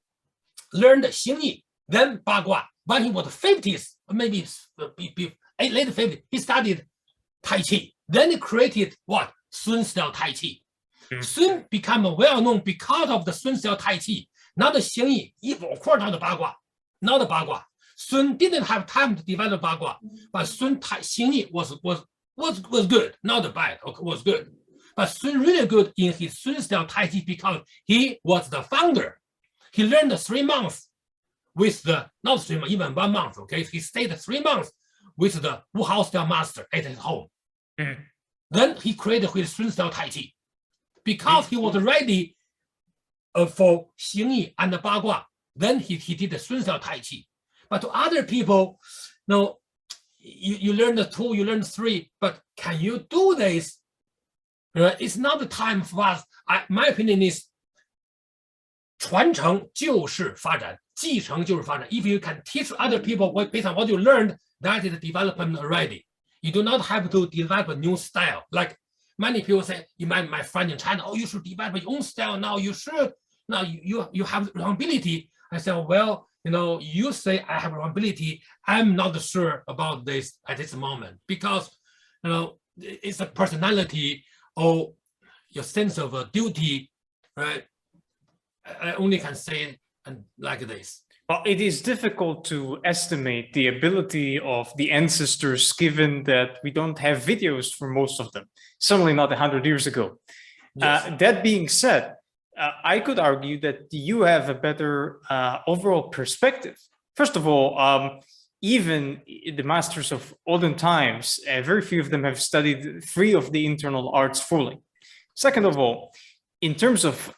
learned Xingyi, then Bagua. When he was 50s, maybe late 50s, he studied Tai Chi. Then he created what? Sun style Tai Chi. Sun became well known because of the Sun style Tai Chi. Not the Xingyi, of course not the Bagua, not the Bagua. Sun didn't have time to develop Bagua, but Sun Xingyi was good, not bad, was good. But Sun really good in his Sun style Tai Chi because he was the founder. He learned 3 months with not 3 months, even 1 month, okay? He stayed 3 months with the Wu Hao style master at his home. Then he created his Sun style Tai Chi because he was ready for Xingyi and the Bagua. Then he did the Sun style Tai Chi. But to other people, no, you learn the 2, you learn 3, but can you do this? It's not the time for us. My opinion is 传承就是发展，继承就是发展. If you can teach other people based on what you learned, that is development already. You do not have to develop a new style. Like many people say, my friend in China, oh, you should develop your own style now. You should. Now you have ability. I said, well, you say I have ability. I'm not sure about this at this moment because, it's a personality or your sense of duty, right? I only can say like this.
Well, it is difficult to estimate the ability of the ancestors, given that we don't have videos for most of them, certainly not 100 years ago.
Yes.
That being said, I could argue that you have a better overall perspective. First of all, even the masters of olden times, very few of them have studied three of the internal arts fully. Second of all, in terms of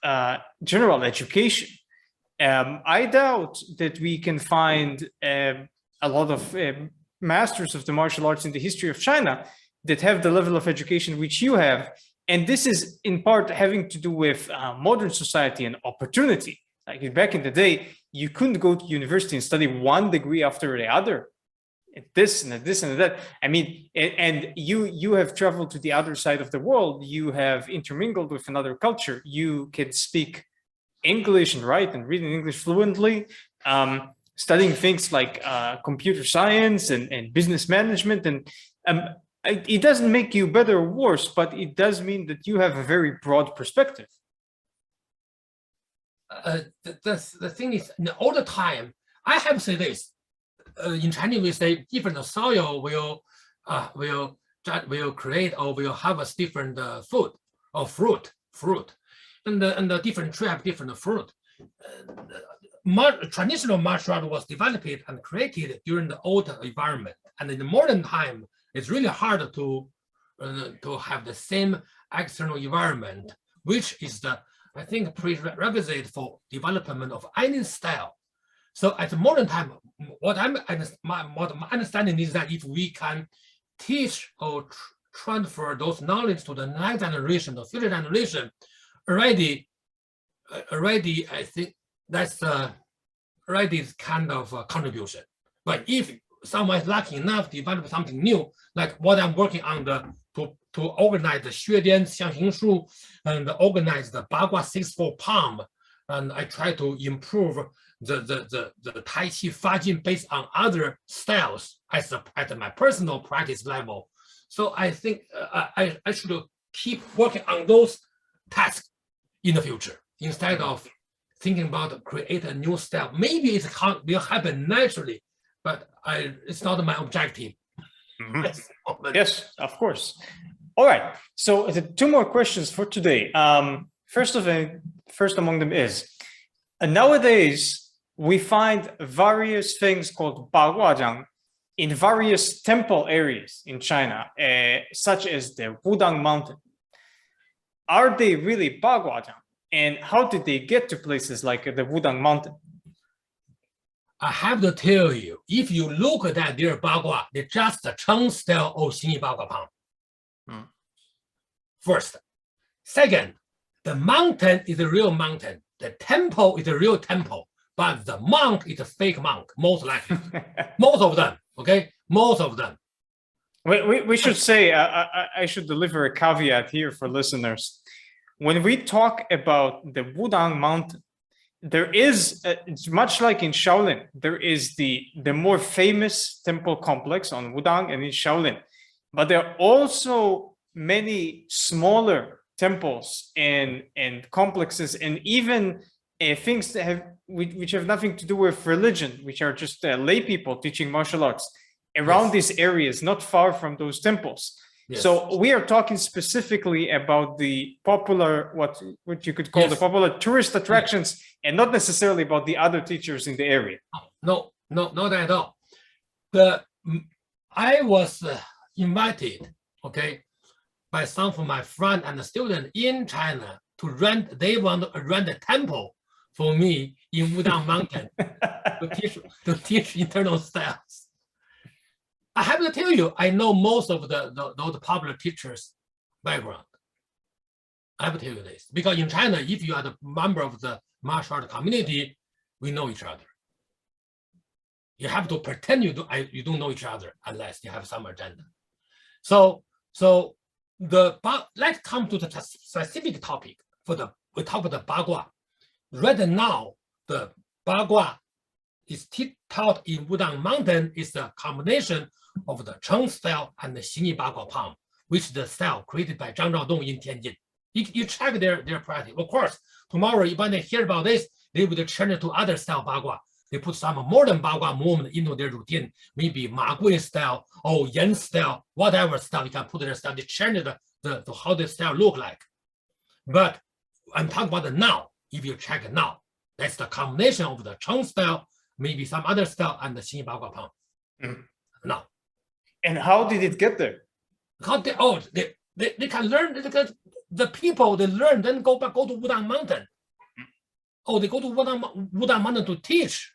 general education, I doubt that we can find a lot of masters of the martial arts in the history of China that have the level of education which you have. And this is in part having to do with modern society and opportunity. Like back in the day, you couldn't go to university and study one degree after the other. This and this and that. I mean, and you have traveled to the other side of the world. You have intermingled with another culture. You can speak English and write and read in English fluently. Studying things like computer science and business management, and it doesn't make you better or worse, but it does mean that you have a very broad perspective.
The thing is, all the time, I have to say this. In Chinese, we say different soil will create or will harvest different food or fruit, and the different tribe, different fruit. Traditional martial art was developed and created during the old environment, and in the modern time, it's really hard to have the same external environment, which is I think prerequisite for development of any style. So at the modern time, my understanding is that if we can teach or transfer those knowledge to the next generation, the future generation, already I think that's already kind of a contribution. But if someone is lucky enough to develop something new, like what I'm working on to organize the Xue Dian Xiangxing Shu and organize the Bagua 6-4 palm, and I try to improve the Tai Chi Fa Jin based on other styles at my personal practice level. So I think I should keep working on those tasks in the future instead of thinking about create a new style. Maybe it will happen naturally, but it's not my objective.
Mm-hmm. Yes, of course. All right. So two more questions for today. First among them is, nowadays we find various things called Bagua Zhang in various temple areas in China, such as the Wudang Mountain. Are they really Bagua Zhang? And how did they get to places like the Wudang Mountain?
I have to tell you, if you look at that, their Bagua, they're just the Cheng style of Xingyi Bagua palm. First. Second, the mountain is a real mountain. The temple is a real temple, but the monk is a fake monk, most likely. Most of them, okay? Most of them.
We should say, I should deliver a caveat here for listeners. When we talk about the Wudang Mountain, there is, much like in Shaolin, there is the more famous temple complex on Wudang and in Shaolin. But there are also many smaller temples and complexes and even things that which have nothing to do with religion, which are just lay people teaching martial arts around these areas, not far from those temples. Yes. So we are talking specifically about the popular, what you could call the popular tourist attractions, and not necessarily about the other teachers in the area.
No, not at all. I was invited, by some of my friends and students in China to rent. They want to rent a temple for me in Wudang Mountain to teach internal styles. I have to tell you, I know most of those popular teachers' background. I have to tell you this, because in China, if you are the member of the martial art community, we know each other. You have to pretend you don't know each other unless you have some agenda. So let's come to the specific topic we talk about the Bagua. Right now, the Bagua is taught in Wudang Mountain is the combination of the Cheng style and the Xingyi Bagua palm, which is the style created by Zhang Zhaodong in Tianjin. You check their practice. Of course, tomorrow, if they hear about this, they would turn it to other style Bagua. they put some modern Bagua movement into their routine, maybe Ma Gui style or Yin style, whatever style you can put in their style. They change the how the style look like. But I'm talking about the now. If you check it now, that's the combination of the Cheng style, maybe some other style, and the Xin Bagua Pang. Now.
And how did it get there?
How they can learn, the people they learn, then go to Wudang Mountain. Oh, they go to Wudang Mountain to teach.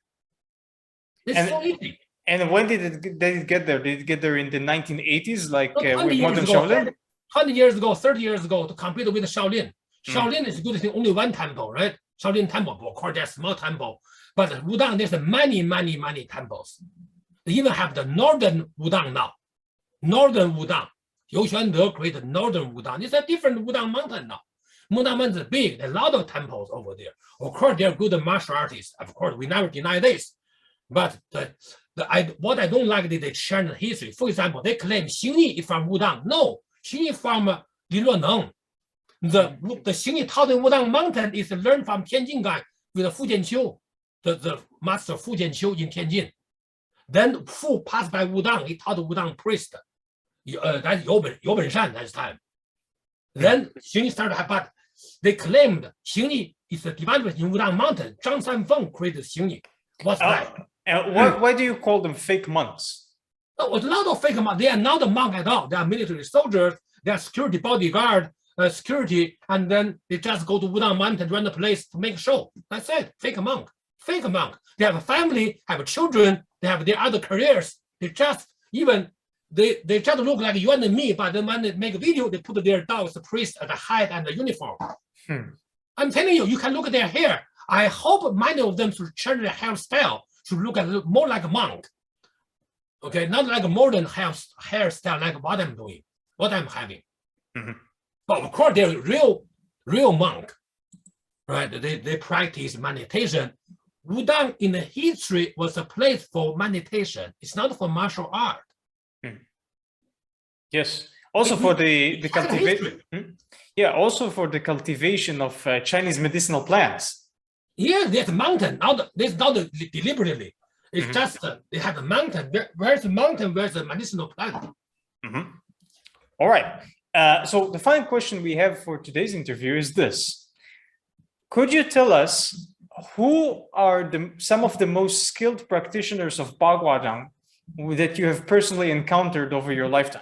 It's so easy.
And when did it get there? Did it get there in the 1980s, like with modern Shaolin?
20 years ago, 30 years ago, to compete with Shaolin. Shaolin is good in only one temple, right? Shaolin temple, of course, there's small temple. But Wudang, there's many temples. They even have the northern Wudang now. Northern Wudang. You Xuande created northern Wudang. It's a different Wudang mountain now. Wudang mountain is big, a lot of temples over there. Of course, they're good martial artists. Of course, we never deny this. But what I don't like is they share the history. For example, they claim Xingyi is from Wudang. No, Xingyi from Lineage. The Xingyi taught in Wudang mountain is learned from Tianjin guy with Fu Jianqiu, the master Fu Jianqiu in Tianjin. Then Fu passed by Wudang. He taught the Wudang priest. That's You Benshan at the time. Then Xingyi started, but they claimed Xingyi is developed in Wudang mountain. Zhang Sanfeng created Xingyi. What's that?
Why do you call them fake monks?
No, a lot of fake monks. They are not a monk at all. They are military soldiers. They are security bodyguard, security, and then they just go to Wudang mountain, run the place to make a show. That's it. Fake monk. Fake monk. They have a family, have children. They have their other careers. They just they try to look like you and me, but then when they make a video, they put their dogs, the priest, at the hat and the uniform. I'm telling you, you can look at their hair. I hope many of them should change their hairstyle, should look more like a monk. Okay, not like a modern hairstyle like what I'm doing, what I'm having. But of course, they're real monk, right? They practice meditation. Wudang in the history was a place for meditation. It's not for martial art.
Yes. Also for the cultivation. Yeah. Also for the cultivation of Chinese medicinal plants.
Yeah, there's a mountain. There's not deliberately. It's just they have a mountain. Where's the mountain? Where's the medicinal plant?
All right. So the final question we have for today's interview is this: could you tell us who are some of the most skilled practitioners of Bagua Zhang that you have personally encountered over your lifetime?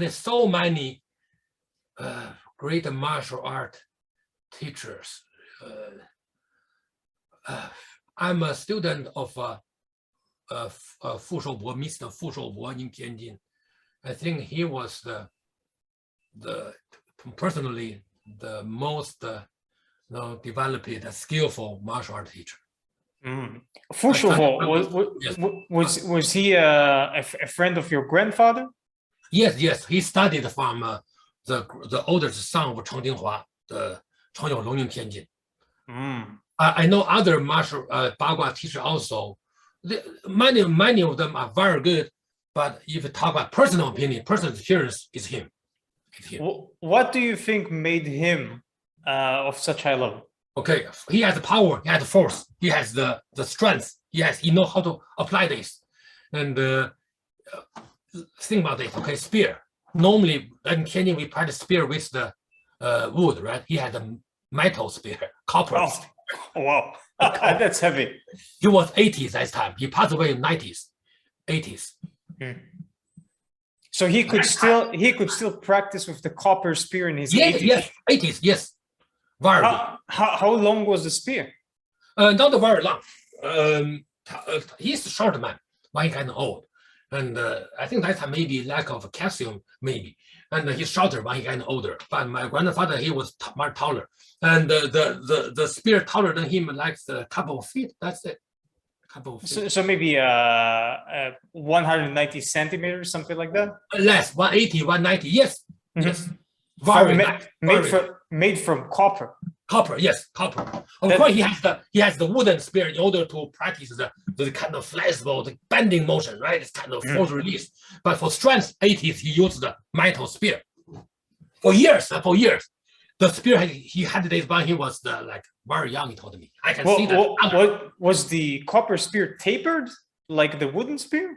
There's so many great martial art teachers. I'm a student of Fu Shoubo, Mr. Fu Shoubo in Tianjin. I think he was personally the most developed, skillful martial art teacher.
Fu Shoubo, was he a friend of your grandfather?
Yes. He studied from the oldest son of Cheng Dinghua, the Cheng Youlong in Tianjin. I know other martial Bagua teachers also. Many of them are very good, but if you talk about personal opinion, personal experience, is him.
What do you think made him of such high level?
Okay, he has the power, he has the force, he has the strength, he knows how to apply this. And think about it, okay, spear. Normally, in Tianjin, we practice spear with the wood, right? He had a metal spear, copper.
Oh, wow, that's heavy.
He was 80s at that time. He passed away in 80s.
So he could still practice with the copper spear in his 80s.
Yes, 80s, yes. Very good.
How long was the spear?
Not very long. He's a short man, but he's kind of old. And I think that time maybe lack of calcium, maybe. And he's shorter, but he's kind of older. But my grandfather, he was much taller. And the spear taller than him, like a couple of feet. That's it.
So maybe 190 centimeters, something like that?
Less, 180, 190, yes. Yes.
Made from copper.
Copper, yes, copper. Of course, he has the wooden spear in order to practice the kind of flexible, the bending motion, right? It's kind of force release. But for strength, 80s, he used the metal spear for years. the spear he had this when he was like very young. He told me. I can see that.
What was the copper spear tapered like the wooden spear?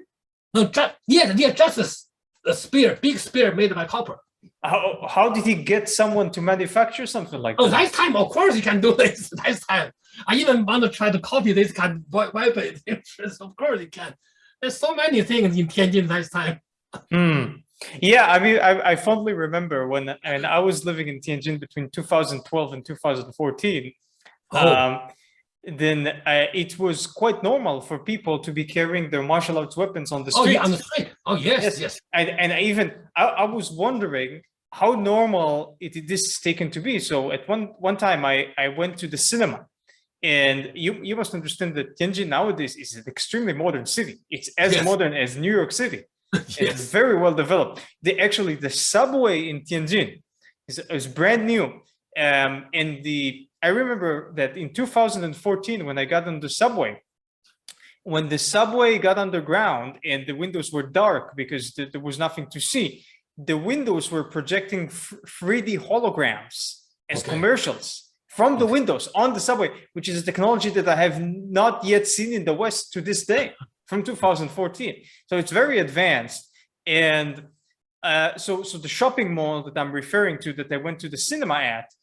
No, just a spear, big spear made by copper.
How did he get someone to manufacture something like that?
Oh, next time, of course, you can do this. Next time, I even want to try to copy this kind of weapon. Of course, you can. There's so many things in Tianjin next time.
Yeah, I mean, I fondly remember when I was living in Tianjin between 2012 and 2014. Then it was quite normal for people to be carrying their martial arts weapons on the street.
Oh, yeah, on the street. Oh, yes.
And I was wondering how normal this is taken to be. So at one time, I went to the cinema, and you must understand that Tianjin nowadays is an extremely modern city. It's as modern as New York City. It's very well developed. The subway in Tianjin is brand new, I remember that in 2014, when I got on the subway, when the subway got underground and the windows were dark because there was nothing to see, the windows were projecting 3D holograms as commercials from the windows on the subway, which is a technology that I have not yet seen in the West to this day, from 2014. So it's very advanced. And so the shopping mall that I'm referring to, that I went to the cinema at,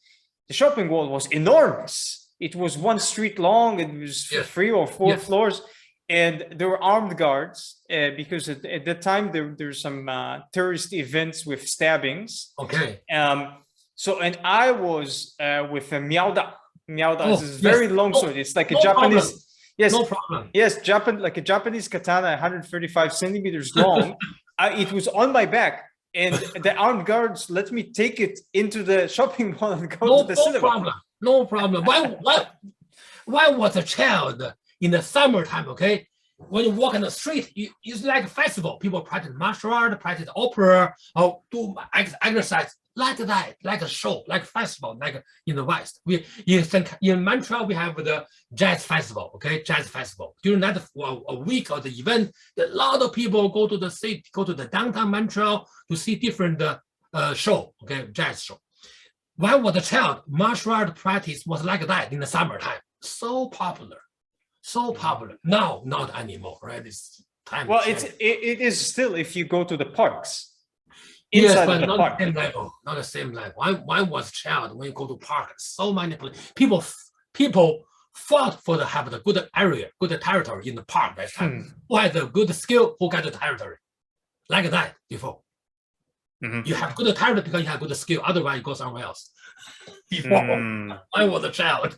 the shopping mall was enormous. It was one street long. It was 3 or 4 floors. And there were armed guards because at that time there's some terrorist events with stabbings.
Okay.
And I was with a miaoda. Miaoda is this very long sword. It's like a Japanese.
Problem. Yes. No problem.
Yes, like a Japanese katana, 135 centimeters long. It was on my back. And the armed guards let me take it into the shopping mall and go to the cinema.
No problem. Why was a child in the summertime, okay? When you walk on the street, it's like a festival. People practice martial art, practice opera, or do exercise like that, like a show, like a festival, like in the West. In Montreal, we have the jazz festival, okay? Jazz festival. During that a week of the event, a lot of people go to the city, go to the downtown Montreal to see different show, okay? Jazz show. When I was a child, martial art practice was like that in the summertime. So popular. Now, not anymore, right? It's time.
Well, it is still if you go to the parks.
Yes, but not the same level. Not the same level. I was a child when you go to park. So many people fought for have the good area, good territory in the park that time. Who has a good skill, who got the territory, like that before. You have good territory because you have good skill. Otherwise, you go somewhere else. Before I was a child.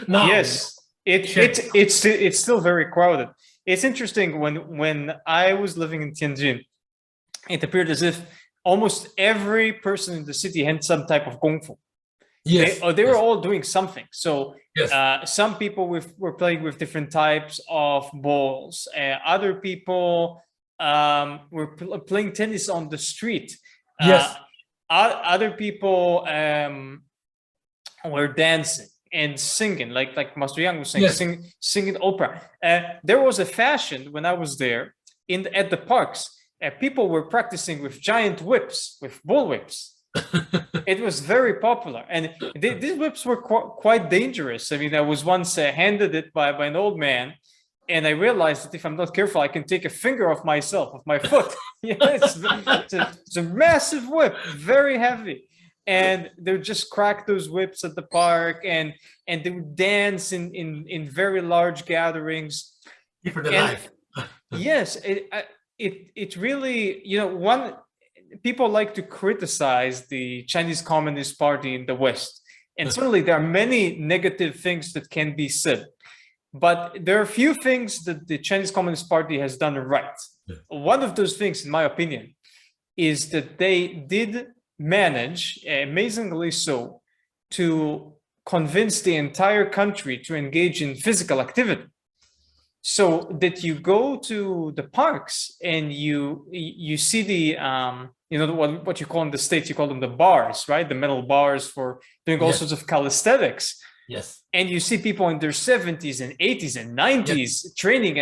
Now,
yes. It's still very crowded. It's interesting when I was living in Tianjin, it appeared as if almost every person in the city had some type of kung fu.
Yes,
they were all doing something. So some people were playing with different types of balls. Other people were playing tennis on the street. Other people were dancing and singing, like Master Yang was saying, singing opera. There was a fashion when I was there at the parks. People were practicing with giant whips, with bull whips. It was very popular, and these whips were quite dangerous. I mean, I was once handed it by an old man, and I realized that if I'm not careful, I can take a finger off myself, of my foot. It's a massive whip, very heavy. And they would just crack those whips at the park, and they would dance in very large gatherings.
For the life.
Yes, it really, people like to criticize the Chinese Communist Party in the West, and certainly there are many negative things that can be said, but there are a few things that the Chinese Communist Party has done right. One of those things, in my opinion, is that they did manage, amazingly so, to convince the entire country to engage in physical activity, so that you go to the parks and you see the what you call in the States, you call them the bars, right? The metal bars for doing all sorts of calisthenics.
Yes.
And you see people in their 70s and 80s and 90s training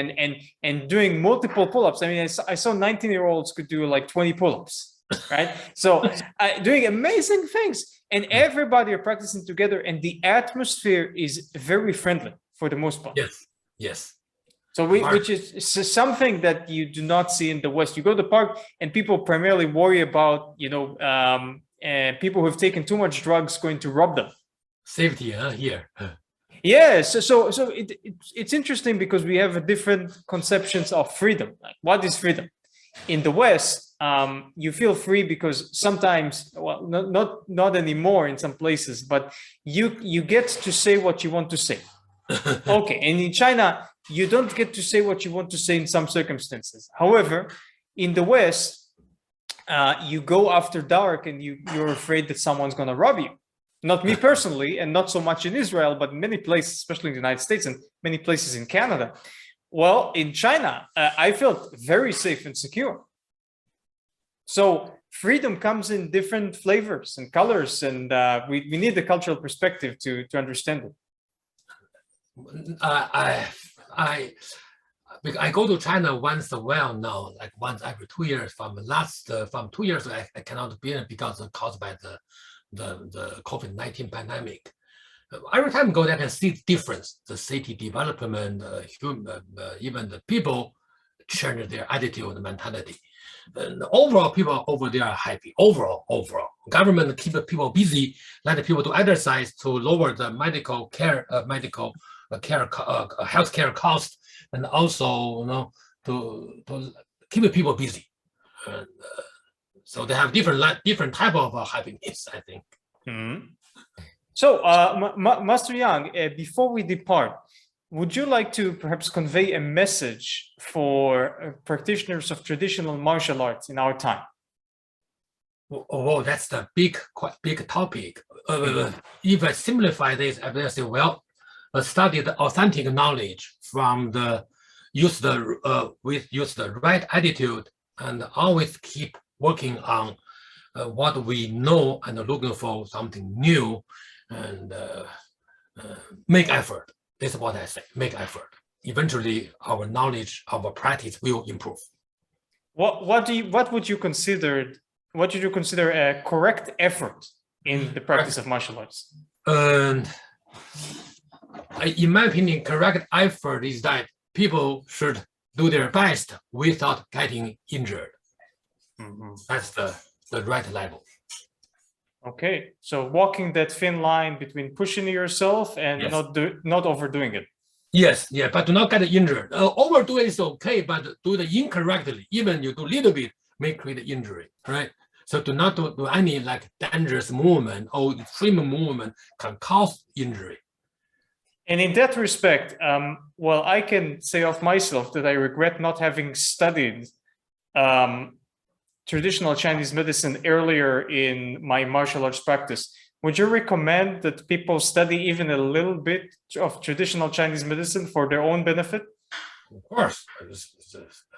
and doing multiple pull-ups. I mean, I saw 19-year-olds could do like 20 pull-ups, right? So doing amazing things. and everybody are practicing together, and the atmosphere is very friendly for the most part.
Yes, yes.
So which is something that you do not see in the West. You go to the park and people primarily worry about, people who have taken too much drugs going to rob them.
Safety here.
Yes, so it's interesting because we have a different conceptions of freedom. Like, what is freedom? In the West, you feel free because sometimes, well, not anymore in some places, but you get to say what you want to say. Okay, and in China, you don't get to say what you want to say in some circumstances. However, in the West, you go after dark and you're afraid that someone's going to rob you. Not me personally, and not so much in Israel, but many places, especially in the United States and many places in Canada. Well, in China, I felt very safe and secure. So freedom comes in different flavors and colors, and we need the cultural perspective to understand it.
I go to China once a while now, like once every 2 years. From 2 years I cannot be in because caused by the COVID-19 pandemic. Every time I go there, I can see the difference. The city development, even the people change their attitude and mentality. And overall, people over there are happy. Overall, government keep people busy, let people do exercise to lower the healthcare cost, and also to keep people busy. And, so they have different type of happiness, I think.
Mm-hmm. So, Master Yang, before we depart, would you like to perhaps convey a message for practitioners of traditional martial arts in our time?
Oh, that's the quite big topic. If I simplify this, I will say, well, study the authentic knowledge from use the right attitude, and always keep working on what we know and looking for something new, and make effort. This is what I say, make effort. Eventually, our knowledge, our practice will improve. What
would you consider a correct effort in the practice of martial arts?
And in my opinion, correct effort is that people should do their best without getting injured. Mm-hmm. That's the right level.
Okay, so walking that thin line between pushing yourself and
yes.
not overdoing it.
Yes, yeah, but do not get injured. Overdo it is okay, but do it incorrectly. Even you do a little bit, may create injury, right? So do not do any like dangerous movement or extreme movement can cause injury.
And in that respect, well, I can say of myself that I regret not having studied traditional Chinese medicine earlier in my martial arts practice. Would you recommend that people study even a little bit of traditional Chinese medicine for their own benefit?
Of course.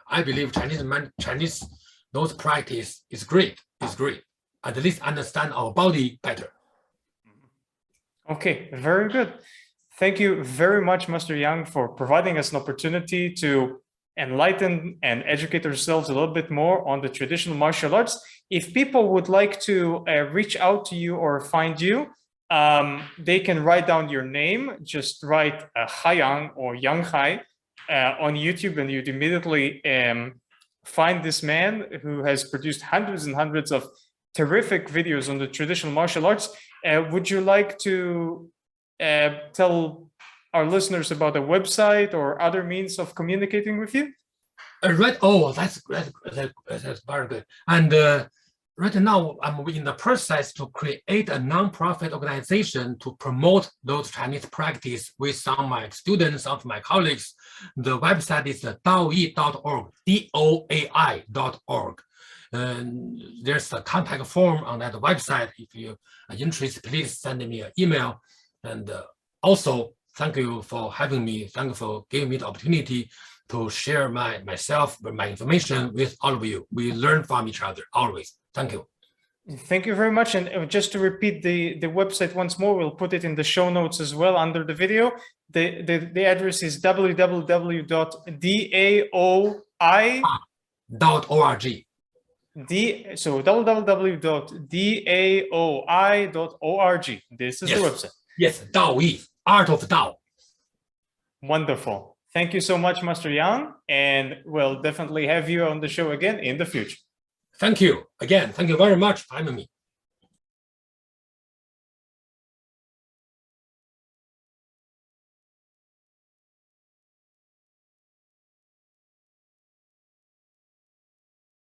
I believe Chinese those practice is great. It's great. At least understand our body better.
Okay, very good. Thank you very much, Master Yang, for providing us an opportunity to enlighten and educate ourselves a little bit more on the traditional martial arts. If people would like to reach out to you or find you, they can write down your name. Just write Hai Yang or Yang Hai on YouTube, and you'd immediately find this man who has produced hundreds and hundreds of terrific videos on the traditional martial arts. Would you like to tell our listeners about a website or other means of communicating with you?
Right. Oh, that's very good. And right now, I'm in the process to create a non-profit organization to promote those Chinese practice with some of my students, some of my colleagues. The website is daoi.org, DOAI.org. And there's a contact form on that website. If you are interested, please send me an email. And also, thank you for having me. Thank you for giving me the opportunity to share my information with all of you. We learn from each other always. Thank you.
Thank you very much. And just to repeat the website once more, we'll put it in the show notes as well under the video. The address is www.daoi.org. So www.daoi.org. This is the website.
Yes, Dao Yi, Art of Dao.
Wonderful. Thank you so much, Master Yang, and we'll definitely have you on the show again in the future.
Thank you again. Thank you very much for having me.